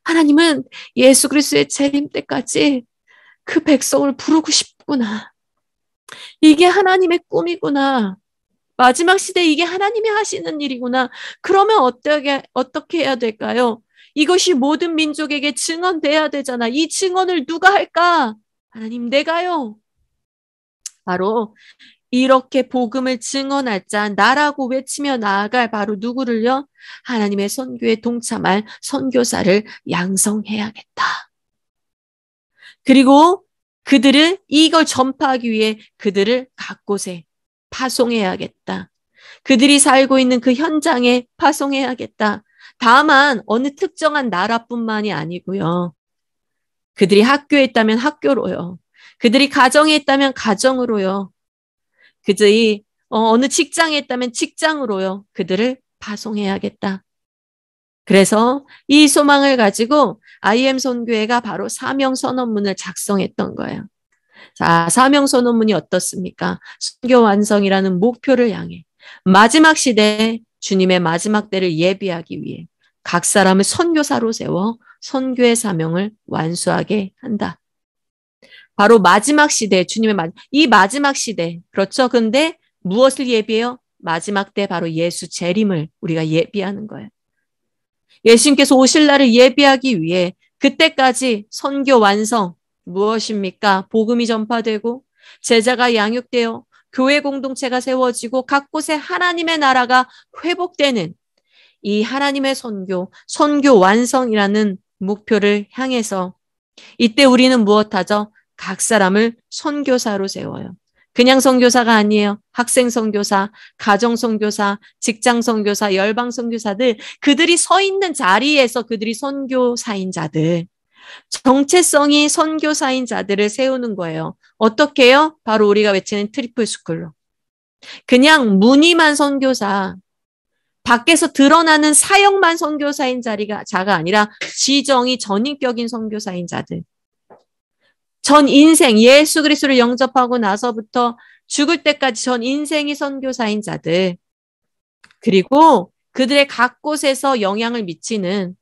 하나님은 예수 그리스도의 재림 때까지 그 백성을 부르고 싶구나. 이게 하나님의 꿈이구나. 마지막 시대에 이게 하나님이 하시는 일이구나. 그러면 어떻게 해야 될까요? 이것이 모든 민족에게 증언돼야 되잖아. 이 증언을 누가 할까? 하나님, 내가요. 바로 이렇게 복음을 증언할 자, 나라고 외치며 나아갈 바로 누구를요? 하나님의 선교에 동참할 선교사를 양성해야겠다. 그리고 그들을 이걸 전파하기 위해 그들을 각 곳에 파송해야겠다. 그들이 살고 있는 그 현장에 파송해야겠다. 다만 어느 특정한 나라뿐만이 아니고요. 그들이 학교에 있다면 학교로요. 그들이 가정에 있다면 가정으로요. 그들이 어느 직장에 있다면 직장으로요. 그들을 파송해야겠다. 그래서 이 소망을 가지고 IM 선교회가 바로 사명선언문을 작성했던 거예요. 자, 사명선언문이 어떻습니까? 선교 완성이라는 목표를 향해 마지막 시대에 주님의 마지막 때를 예비하기 위해 각 사람을 선교사로 세워 선교의 사명을 완수하게 한다. 바로 마지막 시대, 이 마지막 시대, 그렇죠? 근데 무엇을 예비해요? 마지막 때 바로 예수 재림을 우리가 예비하는 거예요. 예수님께서 오실 날을 예비하기 위해 그때까지 선교 완성, 무엇입니까? 복음이 전파되고 제자가 양육되어 교회 공동체가 세워지고 각 곳에 하나님의 나라가 회복되는 이 하나님의 선교 완성이라는 목표를 향해서 이때 우리는 무엇하죠? 각 사람을 선교사로 세워요. 그냥 선교사가 아니에요. 학생 선교사, 가정 선교사, 직장 선교사, 열방 선교사들, 그들이 서 있는 자리에서 그들이 선교사인 자들, 정체성이 선교사인 자들을 세우는 거예요. 어떻게 해요? 바로 우리가 외치는 트리플 스쿨로. 그냥 무늬만 선교사, 밖에서 드러나는 사역만 선교사인 자가 아니라 지정이 전인격인 선교사인 자들. 전 인생 예수 그리스도를 영접하고 나서부터 죽을 때까지 전 인생이 선교사인 자들. 그리고 그들의 각 곳에서 영향을 미치는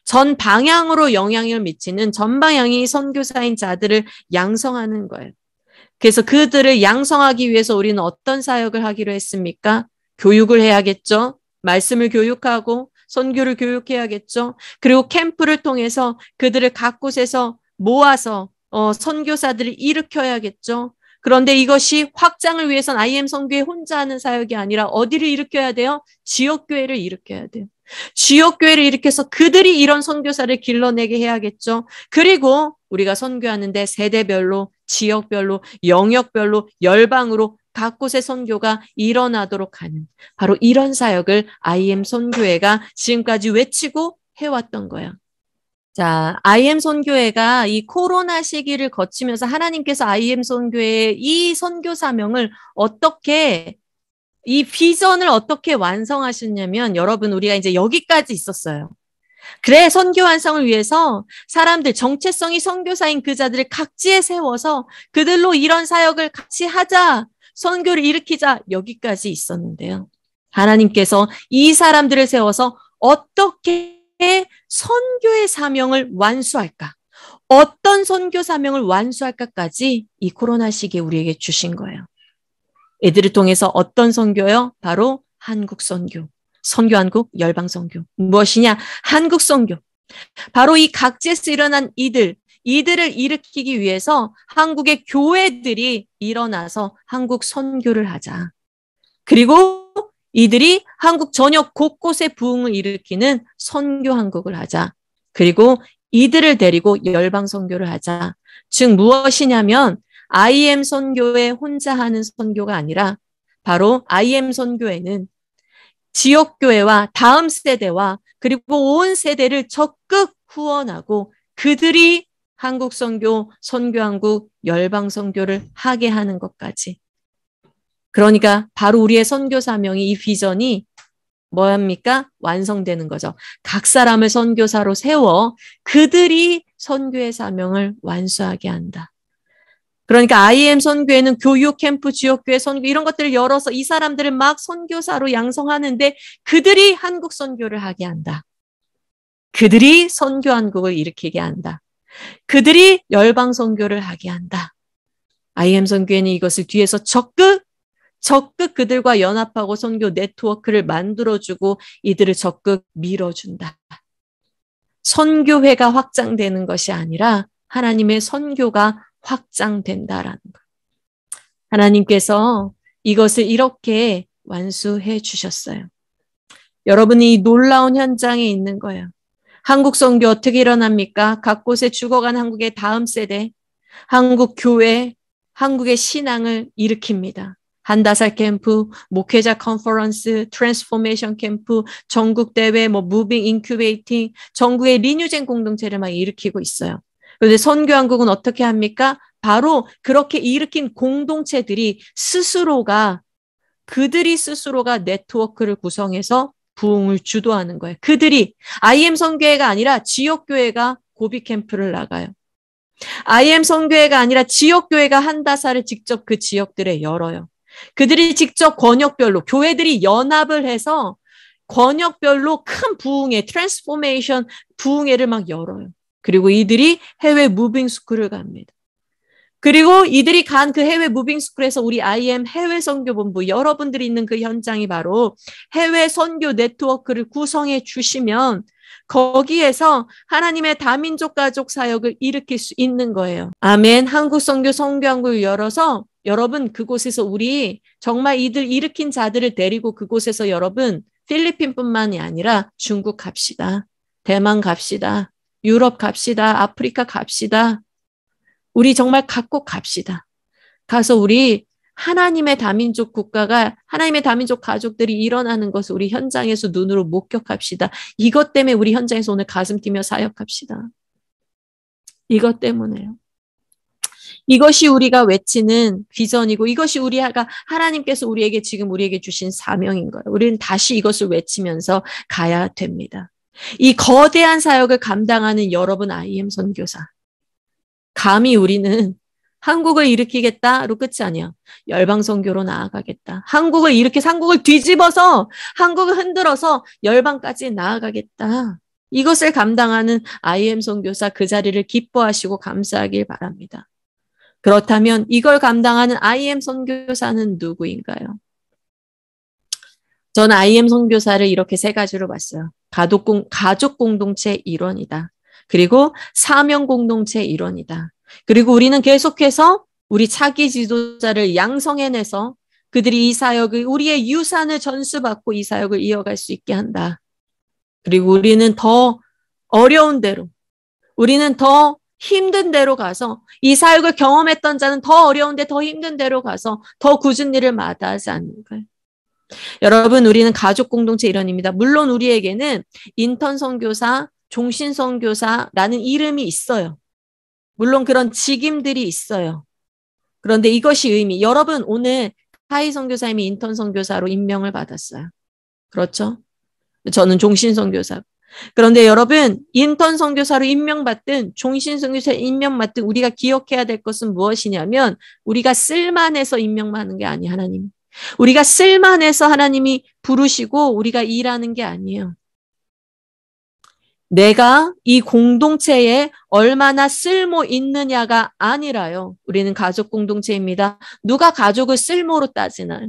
전 방향으로 영향을 미치는 전 방향이 선교사인 자들을 양성하는 거예요. 그래서 그들을 양성하기 위해서 우리는 어떤 사역을 하기로 했습니까? 교육을 해야겠죠. 말씀을 교육하고 선교를 교육해야겠죠. 그리고 캠프를 통해서 그들을 각 곳에서 모아서 선교사들을 일으켜야겠죠. 그런데 이것이 확장을 위해서는 IM 선교회 혼자 하는 사역이 아니라 어디를 일으켜야 돼요? 지역교회를 일으켜야 돼요. 지역교회를 일으켜서 그들이 이런 선교사를 길러내게 해야겠죠. 그리고 우리가 선교하는데 세대별로, 지역별로, 영역별로, 열방으로 각 곳의 선교가 일어나도록 하는 바로 이런 사역을 IM 선교회가 지금까지 외치고 해왔던 거예요. 자, IM 선교회가 이 코로나 시기를 거치면서 하나님께서 IM 선교회의 이 선교 사명을 이 비전을 어떻게 완성하셨냐면 여러분 우리가 이제 여기까지 있었어요. 그래 선교 완성을 위해서 사람들 정체성이 선교사인 그 자들을 각지에 세워서 그들로 이런 사역을 같이 하자. 선교를 일으키자. 여기까지 있었는데요. 하나님께서 이 사람들을 세워서 어떻게 선교의 사명을 완수할까? 어떤 선교 사명을 완수할까까지 이 코로나 시기에 우리에게 주신 거예요. 이들을 통해서 어떤 선교요? 바로 한국 선교. 선교 한국, 열방 선교. 무엇이냐? 한국 선교. 바로 이 각지에서 일어난 이들을 일으키기 위해서 한국의 교회들이 일어나서 한국 선교를 하자. 그리고 이들이 한국 전역 곳곳에 부흥을 일으키는 선교 한국을 하자. 그리고 이들을 데리고 열방 선교를 하자. 즉 무엇이냐면 IM 선교에 혼자 하는 선교가 아니라 바로 IM 선교에는 지역교회와 다음 세대와 그리고 온 세대를 적극 후원하고 그들이 한국 선교, 선교한국, 열방 선교를 하게 하는 것까지. 그러니까 바로 우리의 선교 사명이 이 비전이 뭐합니까? 완성되는 거죠. 각 사람을 선교사로 세워 그들이 선교의 사명을 완수하게 한다. 그러니까 IM 선교회는 교육 캠프, 지역교회 선교 이런 것들을 열어서 이 사람들을 막 선교사로 양성하는데 그들이 한국 선교를 하게 한다. 그들이 선교 한국을 일으키게 한다. 그들이 열방 선교를 하게 한다. IM 선교회는 이것을 뒤에서 적극 그들과 연합하고 선교 네트워크를 만들어주고 이들을 적극 밀어준다. 선교회가 확장되는 것이 아니라 하나님의 선교가 확장된다라는 것. 하나님께서 이것을 이렇게 완수해 주셨어요. 여러분이 이 놀라운 현장에 있는 거예요. 한국 선교 어떻게 일어납니까? 각 곳에 죽어간 한국의 다음 세대, 한국 교회, 한국의 신앙을 일으킵니다. 한다살 캠프, 목회자 컨퍼런스, 트랜스포메이션 캠프, 전국 대회, 무빙 인큐베이팅, 전국의 리뉴젠 공동체를 막 일으키고 있어요. 그런데 선교한국은 어떻게 합니까? 바로 그렇게 일으킨 공동체들이 그들이 스스로가 네트워크를 구성해서 부흥을 주도하는 거예요. 그들이 IM 선교회가 아니라 지역교회가 고비 캠프를 나가요. IM 선교회가 아니라 지역교회가 한다사를 직접 그 지역들에 열어요. 그들이 직접 권역별로 교회들이 연합을 해서 권역별로 큰 부흥회, 트랜스포메이션 부흥회를 막 열어요. 그리고 이들이 해외 무빙 스쿨을 갑니다. 그리고 이들이 간 그 해외 무빙 스쿨에서 우리 IM 해외 선교본부 여러분들이 있는 그 현장이 바로 해외 선교 네트워크를 구성해 주시면 거기에서 하나님의 다민족 가족 사역을 일으킬 수 있는 거예요. 아멘. 한국 선교 선교한국을 열어서 여러분 그곳에서 우리 정말 이들 일으킨 자들을 데리고 그곳에서 여러분 필리핀뿐만이 아니라 중국 갑시다. 대만 갑시다. 유럽 갑시다. 아프리카 갑시다. 우리 정말 각국 갑시다. 가서 우리 하나님의 다민족 국가가 하나님의 다민족 가족들이 일어나는 것을 우리 현장에서 눈으로 목격합시다. 이것 때문에 우리 현장에서 오늘 가슴 뛰며 사역합시다. 이것 때문에요. 이것이 우리가 외치는 비전이고 이것이 우리가 하나님께서 우리에게 주신 사명인 거예요. 우리는 다시 이것을 외치면서 가야 됩니다. 이 거대한 사역을 감당하는 여러분 IM 선교사. 감히 우리는 한국을 일으키겠다로 끝이 아니야. 열방 선교로 나아가겠다. 한국을 뒤집어서 한국을 흔들어서 열방까지 나아가겠다. 이것을 감당하는 IM 선교사 그 자리를 기뻐하시고 감사하길 바랍니다. 그렇다면 이걸 감당하는 IM 선교사는 누구인가요? 저는 IM 선교사를 이렇게 세 가지로 봤어요. 가족 공동체 일원이다. 그리고 사명 공동체 일원이다. 그리고 우리는 계속해서 우리 차기 지도자를 양성해내서 그들이 이 사역을 우리의 유산을 전수받고 이 사역을 이어갈 수 있게 한다. 그리고 우리는 더 어려운 대로 우리는 더 힘든 데로 가서 이 사역을 경험했던 자는 더 어려운데 더 힘든 데로 가서 더 굳은 일을 마다하지 않는 거예요. 여러분 우리는 가족 공동체 일원입니다. 물론 우리에게는 인턴 선교사, 종신 선교사라는 이름이 있어요. 물론 그런 직임들이 있어요. 그런데 이것이 여러분 오늘 하이 선교사님이 인턴 선교사로 임명을 받았어요. 그렇죠? 저는 종신 선교사. 그런데 여러분 인턴 선교사로 임명받든 종신 선교사로 임명받든 우리가 기억해야 될 것은 무엇이냐면 우리가 쓸만해서 임명받는 게 아니에요. 하나님. 우리가 쓸만해서 하나님이 부르시고 우리가 일하는 게 아니에요. 내가 이 공동체에 얼마나 쓸모 있느냐가 아니라요. 우리는 가족 공동체입니다. 누가 가족을 쓸모로 따지나요?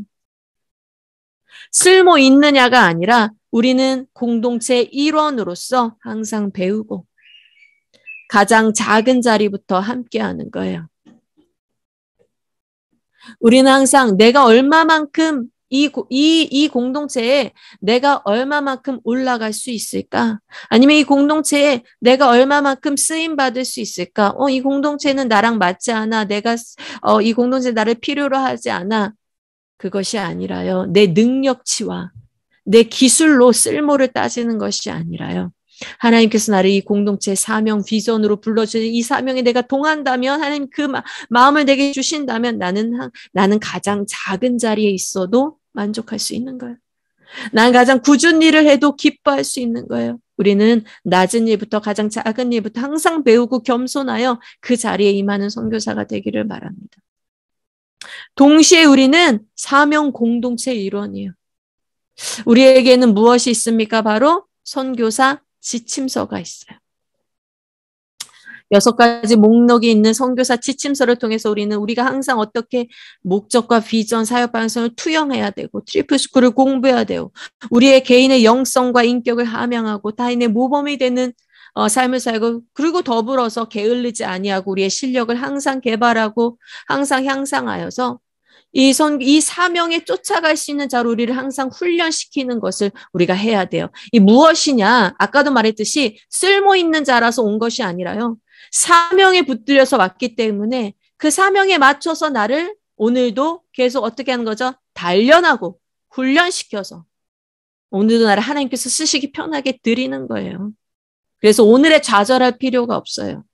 쓸모 있느냐가 아니라 우리는 공동체 일원으로서 항상 배우고 가장 작은 자리부터 함께하는 거예요. 우리는 항상 내가 얼마만큼 이 공동체에 내가 얼마만큼 올라갈 수 있을까? 아니면 이 공동체에 내가 얼마만큼 쓰임 받을 수 있을까? 이 공동체는 나랑 맞지 않아. 이 공동체 나를 필요로 하지 않아. 그것이 아니라요. 내 능력치와 내 기술로 쓸모를 따지는 것이 아니라요. 하나님께서 나를 이 공동체 사명 비전으로 불러주신 이 사명에 내가 동한다면 하나님 그 마음을 내게 주신다면 나는 가장 작은 자리에 있어도 만족할 수 있는 거예요. 나는 가장 굳은 일을 해도 기뻐할 수 있는 거예요. 우리는 낮은 일부터 가장 작은 일부터 항상 배우고 겸손하여 그 자리에 임하는 선교사가 되기를 바랍니다. 동시에 우리는 사명 공동체 일원이에요. 우리에게는 무엇이 있습니까? 바로 선교사 지침서가 있어요. 6가지 목록이 있는 선교사 지침서를 통해서 우리가 항상 어떻게 목적과 비전, 사역 방향성을 투영해야 되고 트리플 스쿨을 공부해야 되고 우리의 개인의 영성과 인격을 함양하고 타인의 모범이 되는 삶을 살고 그리고 더불어서 게을르지 아니하고 우리의 실력을 항상 개발하고 항상 향상하여서 이 사명에 쫓아갈 수 있는 자로 우리를 항상 훈련시키는 것을 우리가 해야 돼요. 이 무엇이냐? 아까도 말했듯이 쓸모 있는 자라서 온 것이 아니라요. 사명에 붙들려서 왔기 때문에 그 사명에 맞춰서 나를 오늘도 계속 어떻게 하는 거죠? 단련하고 훈련시켜서 오늘도 나를 하나님께서 쓰시기 편하게 드리는 거예요. 그래서 오늘에 좌절할 필요가 없어요.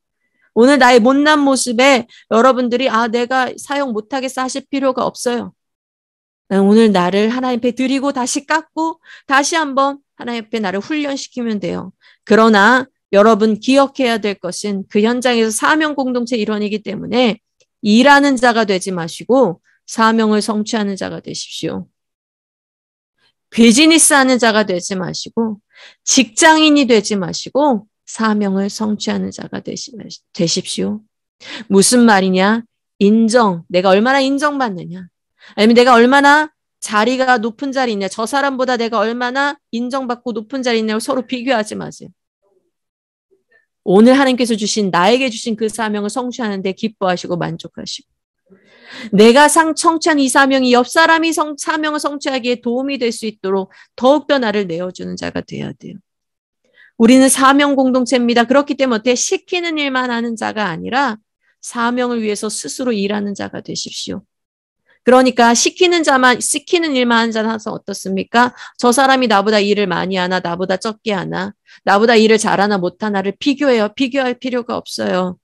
오늘 나의 못난 모습에 여러분들이 내가 사용 못하겠어 하실 필요가 없어요. 오늘 나를 하나님 앞에 드리고 다시 깎고 다시 한번 하나님 앞에 나를 훈련시키면 돼요. 그러나 여러분 기억해야 될 것은 그 현장에서 사명 공동체 일원이기 때문에 일하는 자가 되지 마시고 사명을 성취하는 자가 되십시오. 비즈니스 하는 자가 되지 마시고 직장인이 되지 마시고 사명을 성취하는 자가 되십시오. 무슨 말이냐? 내가 얼마나 인정받느냐? 아니면 내가 얼마나 자리가 높은 자리 있냐? 저 사람보다 내가 얼마나 인정받고 높은 자리 있냐고 서로 비교하지 마세요. 오늘 하나님께서 나에게 주신 그 사명을 성취하는 데 기뻐하시고 만족하시고 내가 성취한 이 사명이 옆 사람이 사명을 성취하기에 도움이 될 수 있도록 더욱더 나를 내어주는 자가 되어야 돼요. 우리는 사명 공동체입니다. 그렇기 때문에 어떻게 시키는 일만 하는 자가 아니라 사명을 위해서 스스로 일하는 자가 되십시오. 그러니까 시키는 일만 하는 자는 항상 어떻습니까? 저 사람이 나보다 일을 많이 하나, 나보다 적게 하나, 나보다 일을 잘하나 못하나를 비교해요. 비교할 필요가 없어요.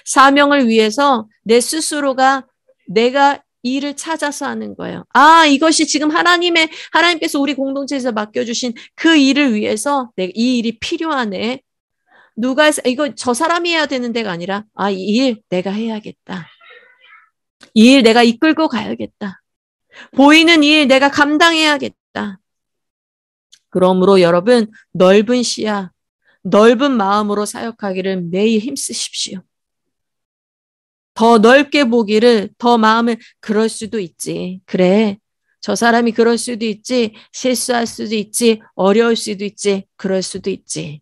사명을 위해서 내 스스로가 내가 일을 찾아서 하는 거예요. 이것이 지금 하나님께서 우리 공동체에서 맡겨주신 그 일을 위해서 이 일이 필요하네. 이거 저 사람이 해야 되는 데가 아니라, 이 일 내가 해야겠다. 이 일 내가 이끌고 가야겠다. 보이는 일 내가 감당해야겠다. 그러므로 여러분, 넓은 시야, 넓은 마음으로 사역하기를 매일 힘쓰십시오. 더 넓게 보기를, 더 마음을, 그럴 수도 있지. 그래. 저 사람이 그럴 수도 있지. 실수할 수도 있지. 어려울 수도 있지. 그럴 수도 있지.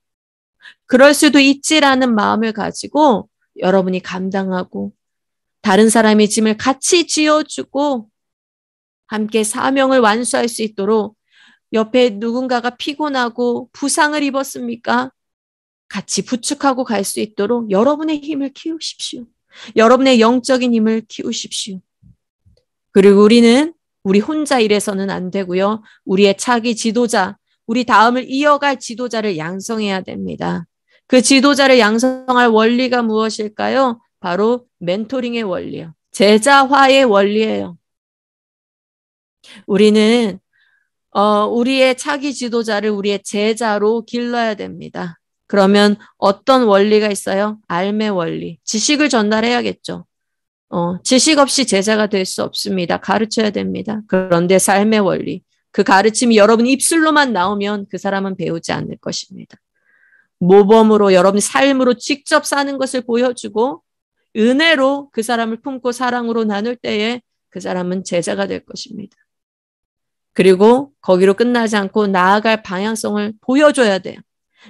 그럴 수도 있지라는 마음을 가지고 여러분이 감당하고 다른 사람의 짐을 같이 지어주고 함께 사명을 완수할 수 있도록 옆에 누군가가 피곤하고 부상을 입었습니까? 같이 부축하고 갈 수 있도록 여러분의 힘을 키우십시오. 여러분의 영적인 힘을 키우십시오. 그리고 우리 혼자 일해서는 안 되고요. 우리의 차기 지도자, 우리 다음을 이어갈 지도자를 양성해야 됩니다. 그 지도자를 양성할 원리가 무엇일까요? 바로 멘토링의 원리예요. 제자화의 원리예요. 우리는 우리의 차기 지도자를 우리의 제자로 길러야 됩니다. 그러면 어떤 원리가 있어요? 알매 원리. 지식을 전달해야겠죠. 지식 없이 제자가 될 수 없습니다. 가르쳐야 됩니다. 그런데 삶의 원리. 그 가르침이 여러분 입술로만 나오면 그 사람은 배우지 않을 것입니다. 모범으로 여러분의 삶으로 직접 사는 것을 보여주고 은혜로 그 사람을 품고 사랑으로 나눌 때에 그 사람은 제자가 될 것입니다. 그리고 거기로 끝나지 않고 나아갈 방향성을 보여줘야 돼요.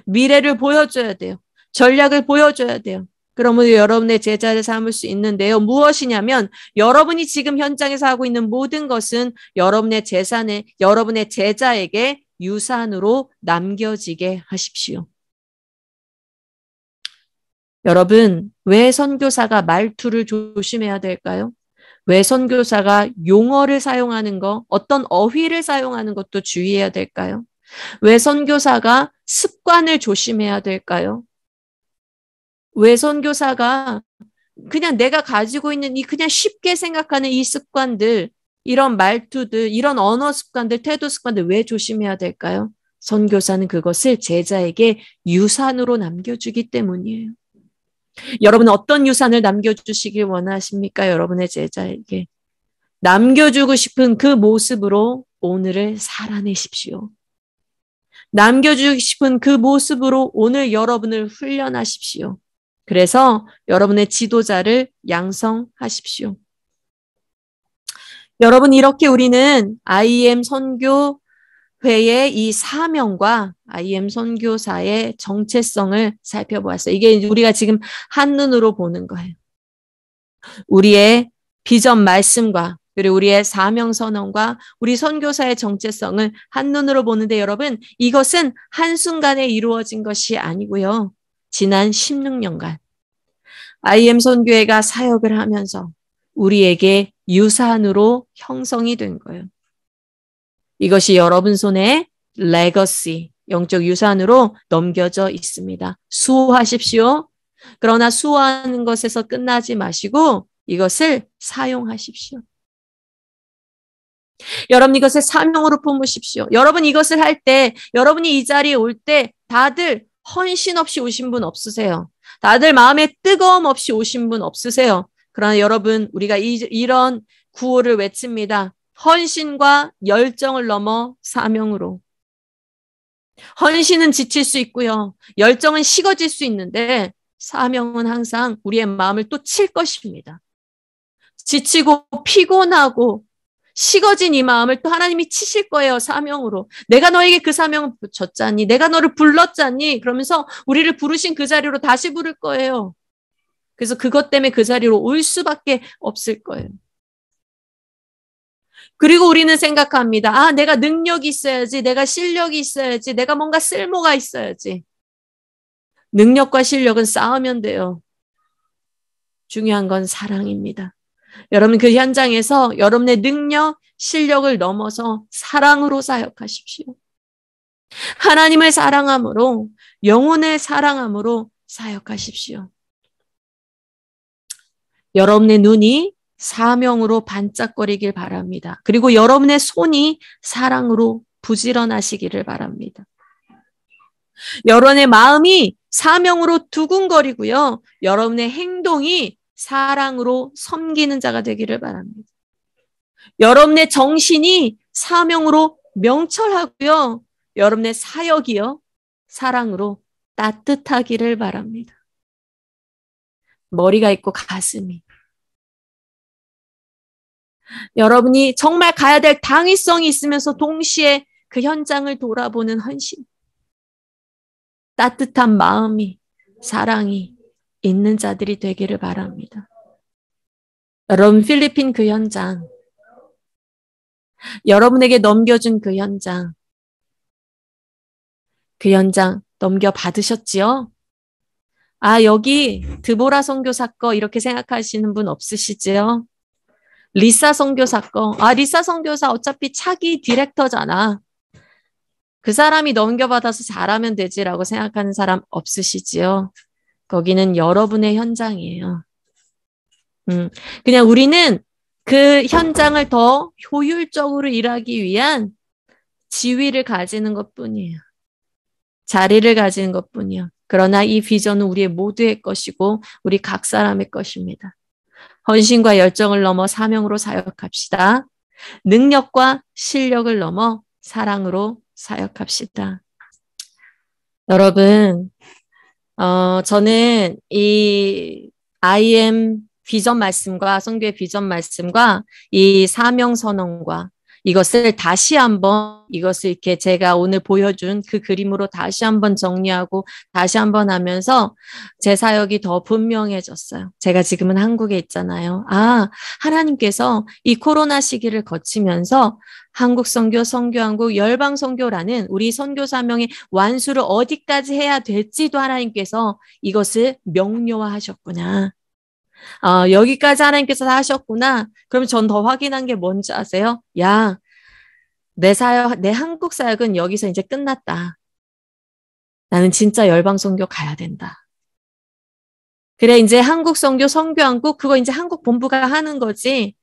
미래를 보여줘야 돼요. 전략을 보여줘야 돼요. 그러면 여러분의 제자를 삼을 수 있는데요. 무엇이냐면 여러분이 지금 현장에서 하고 있는 모든 것은 여러분의 재산에, 여러분의 제자에게 유산으로 남겨지게 하십시오. 여러분, 왜 선교사가 말투를 조심해야 될까요? 왜 선교사가 용어를 사용하는 것, 어떤 어휘를 사용하는 것도 주의해야 될까요? 왜 선교사가 습관을 조심해야 될까요? 왜 선교사가 그냥 내가 가지고 있는 이 그냥 쉽게 생각하는 이 습관들, 이런 말투들, 이런 언어 습관들, 태도 습관들 왜 조심해야 될까요? 선교사는 그것을 제자에게 유산으로 남겨주기 때문이에요. 여러분 어떤 유산을 남겨주시길 원하십니까? 여러분의 제자에게. 남겨주고 싶은 그 모습으로 오늘을 살아내십시오. 남겨주고 싶은 그 모습으로 오늘 여러분을 훈련하십시오. 그래서 여러분의 지도자를 양성하십시오. 여러분 이렇게 우리는 IM 선교회의 이 사명과 IM 선교사의 정체성을 살펴보았어요. 이게 우리가 지금 한눈으로 보는 거예요. 우리의 비전 말씀과 그리고 우리의 사명 선언과 우리 선교사의 정체성을 한눈으로 보는데 여러분 이것은 한순간에 이루어진 것이 아니고요. 지난 16년간 IM 선교회가 사역을 하면서 우리에게 유산으로 형성이 된 거예요. 이것이 여러분 손에 레거시, 영적 유산으로 넘겨져 있습니다. 수호하십시오. 그러나 수호하는 것에서 끝나지 마시고 이것을 사용하십시오. 여러분 이것을 사명으로 품으십시오. 여러분 이것을 할 때, 여러분이 이 자리에 올 때 다들 헌신 없이 오신 분 없으세요. 다들 마음에 뜨거움 없이 오신 분 없으세요. 그러나 여러분 우리가 이런 구호를 외칩니다. 헌신과 열정을 넘어 사명으로. 헌신은 지칠 수 있고요. 열정은 식어질 수 있는데 사명은 항상 우리의 마음을 또 칠 것입니다. 지치고 피곤하고 식어진 이 마음을 또 하나님이 치실 거예요. 사명으로. 내가 너에게 그 사명을 줬잖니. 내가 너를 불렀잖니. 그러면서 우리를 부르신 그 자리로 다시 부를 거예요. 그래서 그것 때문에 그 자리로 올 수밖에 없을 거예요. 그리고 우리는 생각합니다. 아, 내가 능력이 있어야지. 내가 실력이 있어야지. 내가 뭔가 쓸모가 있어야지. 능력과 실력은 쌓으면 돼요. 중요한 건 사랑입니다. 여러분 그 현장에서 여러분의 능력, 실력을 넘어서 사랑으로 사역하십시오. 하나님을 사랑함으로, 영혼을 사랑함으로 사역하십시오. 여러분의 눈이 사명으로 반짝거리길 바랍니다. 그리고 여러분의 손이 사랑으로 부지런하시기를 바랍니다. 여러분의 마음이 사명으로 두근거리고요. 여러분의 행동이 사랑으로 섬기는 자가 되기를 바랍니다. 여러분의 정신이 사명으로 명철하고요. 여러분의 사역이요. 사랑으로 따뜻하기를 바랍니다. 머리가 있고 가슴이. 여러분이 정말 가야 될 당위성이 있으면서 동시에 그 현장을 돌아보는 헌신. 따뜻한 마음이, 사랑이 있는 자들이 되기를 바랍니다. 여러분 필리핀 그 현장, 여러분에게 넘겨준 그 현장 넘겨받으셨지요? 아, 여기 드보라 선교사 거 이렇게 생각하시는 분 없으시지요? 리사 선교사 거. 아, 리사 선교사 어차피 차기 디렉터잖아. 그 사람이 넘겨받아서 잘하면 되지라고 생각하는 사람 없으시지요? 거기는 여러분의 현장이에요. 그냥 우리는 그 현장을 더 효율적으로 일하기 위한 지위를 가지는 것뿐이에요. 자리를 가지는 것뿐이에요. 그러나 이 비전은 우리의 모두의 것이고 우리 각 사람의 것입니다. 헌신과 열정을 넘어 사명으로 사역합시다. 능력과 실력을 넘어 사랑으로 사역합시다. 여러분, 저는 이 IM 비전 말씀과 선교의 비전 말씀과 이 사명 선언과 이것을 다시 한번 이것을 이렇게 제가 오늘 보여준 그 그림으로 다시 한번 정리하고 다시 한번 하면서 제 사역이 더 분명해졌어요. 제가 지금은 한국에 있잖아요. 하나님께서 이 코로나 시기를 거치면서 한국 선교, 선교한국, 열방 선교라는 우리 선교 사명의 완수를 어디까지 해야 될지도 하나님께서 이것을 명료화하셨구나. 여기까지 하나님께서 다 하셨구나. 그러면 전 더 확인한 게 뭔지 아세요? 야, 내 사역, 내 한국 사역은 여기서 이제 끝났다. 나는 진짜 열방 선교 가야 된다. 그래, 이제 한국 선교, 선교한국, 그거 이제 한국 본부가 하는 거지.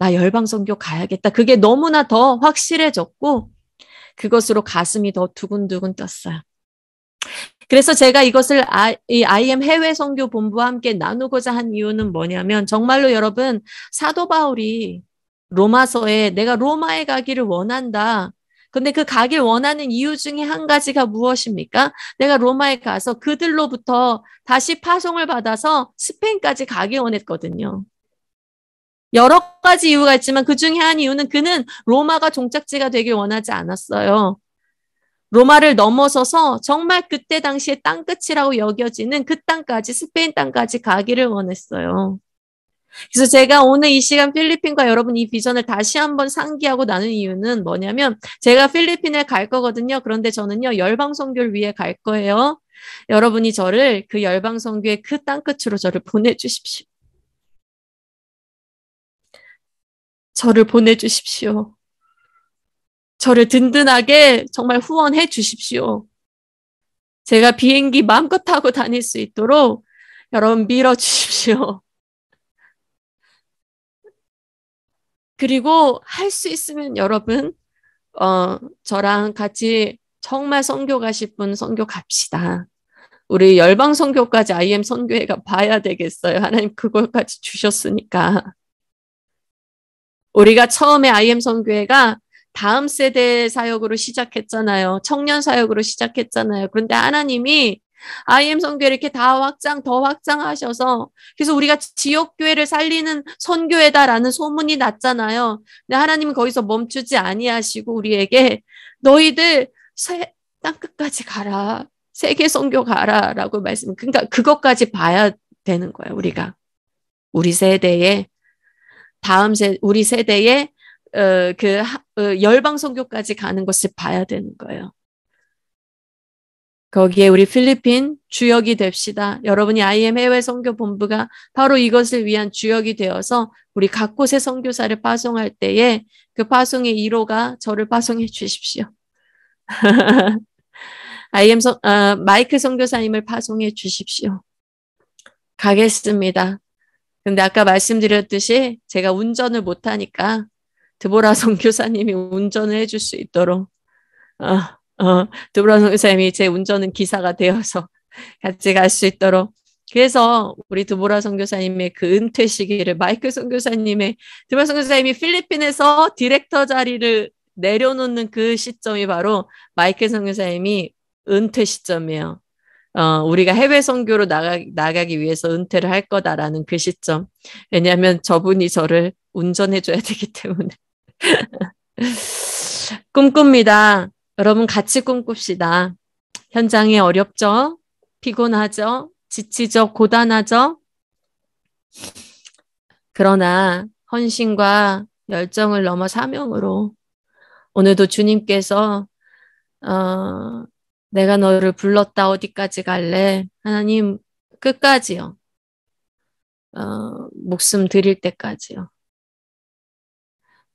나 열방 선교 가야겠다. 그게 너무나 더 확실해졌고, 그것으로 가슴이 더 두근두근 떴어요. 그래서 제가 이것을 이 IM 해외 선교 본부와 함께 나누고자 한 이유는 뭐냐면 정말로 여러분 사도 바울이 로마서에 내가 로마에 가기를 원한다. 근데 그 가길 원하는 이유 중에 한 가지가 무엇입니까? 내가 로마에 가서 그들로부터 다시 파송을 받아서 스페인까지 가길 원했거든요. 여러 가지 이유가 있지만 그 중에 한 이유는 그는 로마가 종착지가 되길 원하지 않았어요. 로마를 넘어서서 정말 그때 당시에 땅끝이라고 여겨지는 그 땅까지, 스페인 땅까지 가기를 원했어요. 그래서 제가 오늘 이 시간 필리핀과 여러분 이 비전을 다시 한번 상기하고 나눈 이유는 뭐냐면 제가 필리핀에 갈 거거든요. 그런데 저는요, 열방 선교를 위해 갈 거예요. 여러분이 저를 그 열방 선교의 그 땅끝으로 저를 보내주십시오. 저를 보내주십시오. 저를 든든하게 정말 후원해 주십시오. 제가 비행기 마음껏 타고 다닐 수 있도록 여러분 밀어주십시오. 그리고 할 수 있으면 여러분 저랑 같이 정말 선교 가실 분 선교 갑시다. 우리 열방 선교까지 IM 선교회가 봐야 되겠어요. 하나님 그걸까지 주셨으니까. 우리가 처음에 IM 선교회가 다음 세대 사역으로 시작했잖아요. 청년 사역으로 시작했잖아요. 그런데 하나님이 IM 선교를 이렇게 더 확장하셔서 그래서 우리가 지역교회를 살리는 선교회다라는 소문이 났잖아요. 근데 하나님은 거기서 멈추지 아니하시고 우리에게 너희들 땅끝까지 가라. 세계 선교 가라라고 말씀. 그러니까 그것까지 봐야 되는 거예요. 우리가 우리 세대에 우리 세대에 열방 선교까지 가는 것을 봐야 되는 거예요. 거기에 우리 필리핀 주역이 됩시다. 여러분이 IM 해외 선교 본부가 바로 이것을 위한 주역이 되어서 우리 각 곳의 선교사를 파송할 때에 그 파송의 1호가 저를 파송해 주십시오. 마이크 선교사님을 파송해 주십시오. 가겠습니다. 근데 아까 말씀드렸듯이 제가 운전을 못하니까 드보라 선교사님이 운전을 해줄 수 있도록 드보라 선교사님이 제 운전은 기사가 되어서 같이 갈 수 있도록 그래서 우리 드보라 선교사님의 그 은퇴 시기를 마이클 선교사님의 드보라 선교사님이 필리핀에서 디렉터 자리를 내려놓는 그 시점이 바로 마이클 선교사님이 은퇴 시점이에요. 우리가 해외 선교로 나가기 위해서 은퇴를 할 거다라는 그 시점. 왜냐하면 저분이 저를 운전해줘야 되기 때문에. 꿈꿉니다. 여러분 같이 꿈꿉시다. 현장이 어렵죠? 피곤하죠? 지치죠? 고단하죠? 그러나 헌신과 열정을 넘어 사명으로 오늘도 주님께서 내가 너를 불렀다 어디까지 갈래? 하나님 끝까지요. 목숨 드릴 때까지요.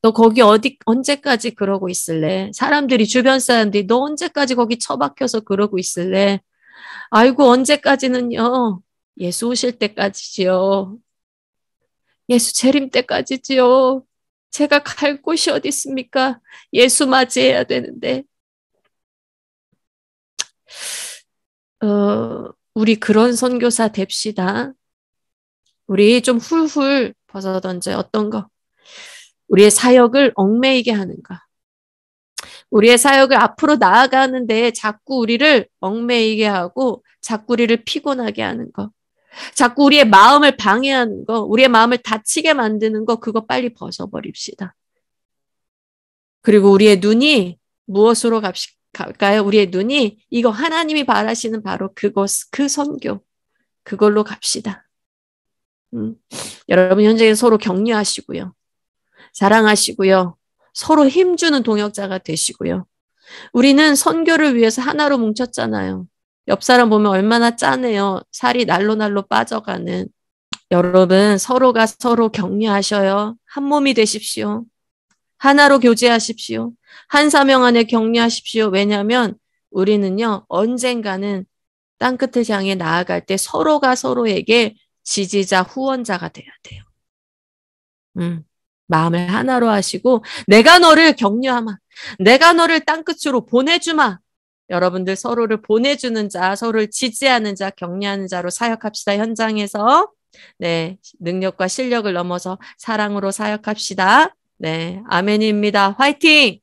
너 거기 언제까지 그러고 있을래? 주변 사람들이 너 언제까지 거기 처박혀서 그러고 있을래? 아이고, 언제까지는요? 예수 오실 때까지지요. 예수 재림 때까지지요. 제가 갈 곳이 어디 있습니까? 예수 맞이해야 되는데. 우리 그런 선교사 됩시다. 우리 좀 훌훌 벗어던져요. 어떤 거? 우리의 사역을 얽매이게 하는 거. 우리의 사역을 앞으로 나아가는데 자꾸 우리를 얽매이게 하고 자꾸 우리를 피곤하게 하는 거. 자꾸 우리의 마음을 방해하는 거, 우리의 마음을 다치게 만드는 거, 그거 빨리 벗어버립시다. 그리고 우리의 눈이 무엇으로 갈까요? 우리의 눈이 이거 하나님이 바라시는 바로 그것, 그 선교, 그걸로 갑시다. 여러분 현재 서로 격려하시고요. 사랑하시고요. 서로 힘주는 동역자가 되시고요. 우리는 선교를 위해서 하나로 뭉쳤잖아요. 옆 사람 보면 얼마나 짠해요. 살이 날로 빠져가는. 여러분 서로가 서로 격려하셔요. 한 몸이 되십시오. 하나로 교제하십시오. 한 사명 안에 격려하십시오. 왜냐하면 우리는요. 언젠가는 땅끝을 향해 나아갈 때 서로가 서로에게 지지자, 후원자가 돼야 돼요. 마음을 하나로 하시고 내가 너를 격려하마. 내가 너를 땅끝으로 보내주마. 여러분들 서로를 보내주는 자, 서로를 지지하는 자, 격려하는 자로 사역합시다. 현장에서. 네, 능력과 실력을 넘어서 사랑으로 사역합시다. 네, 아멘입니다. 화이팅!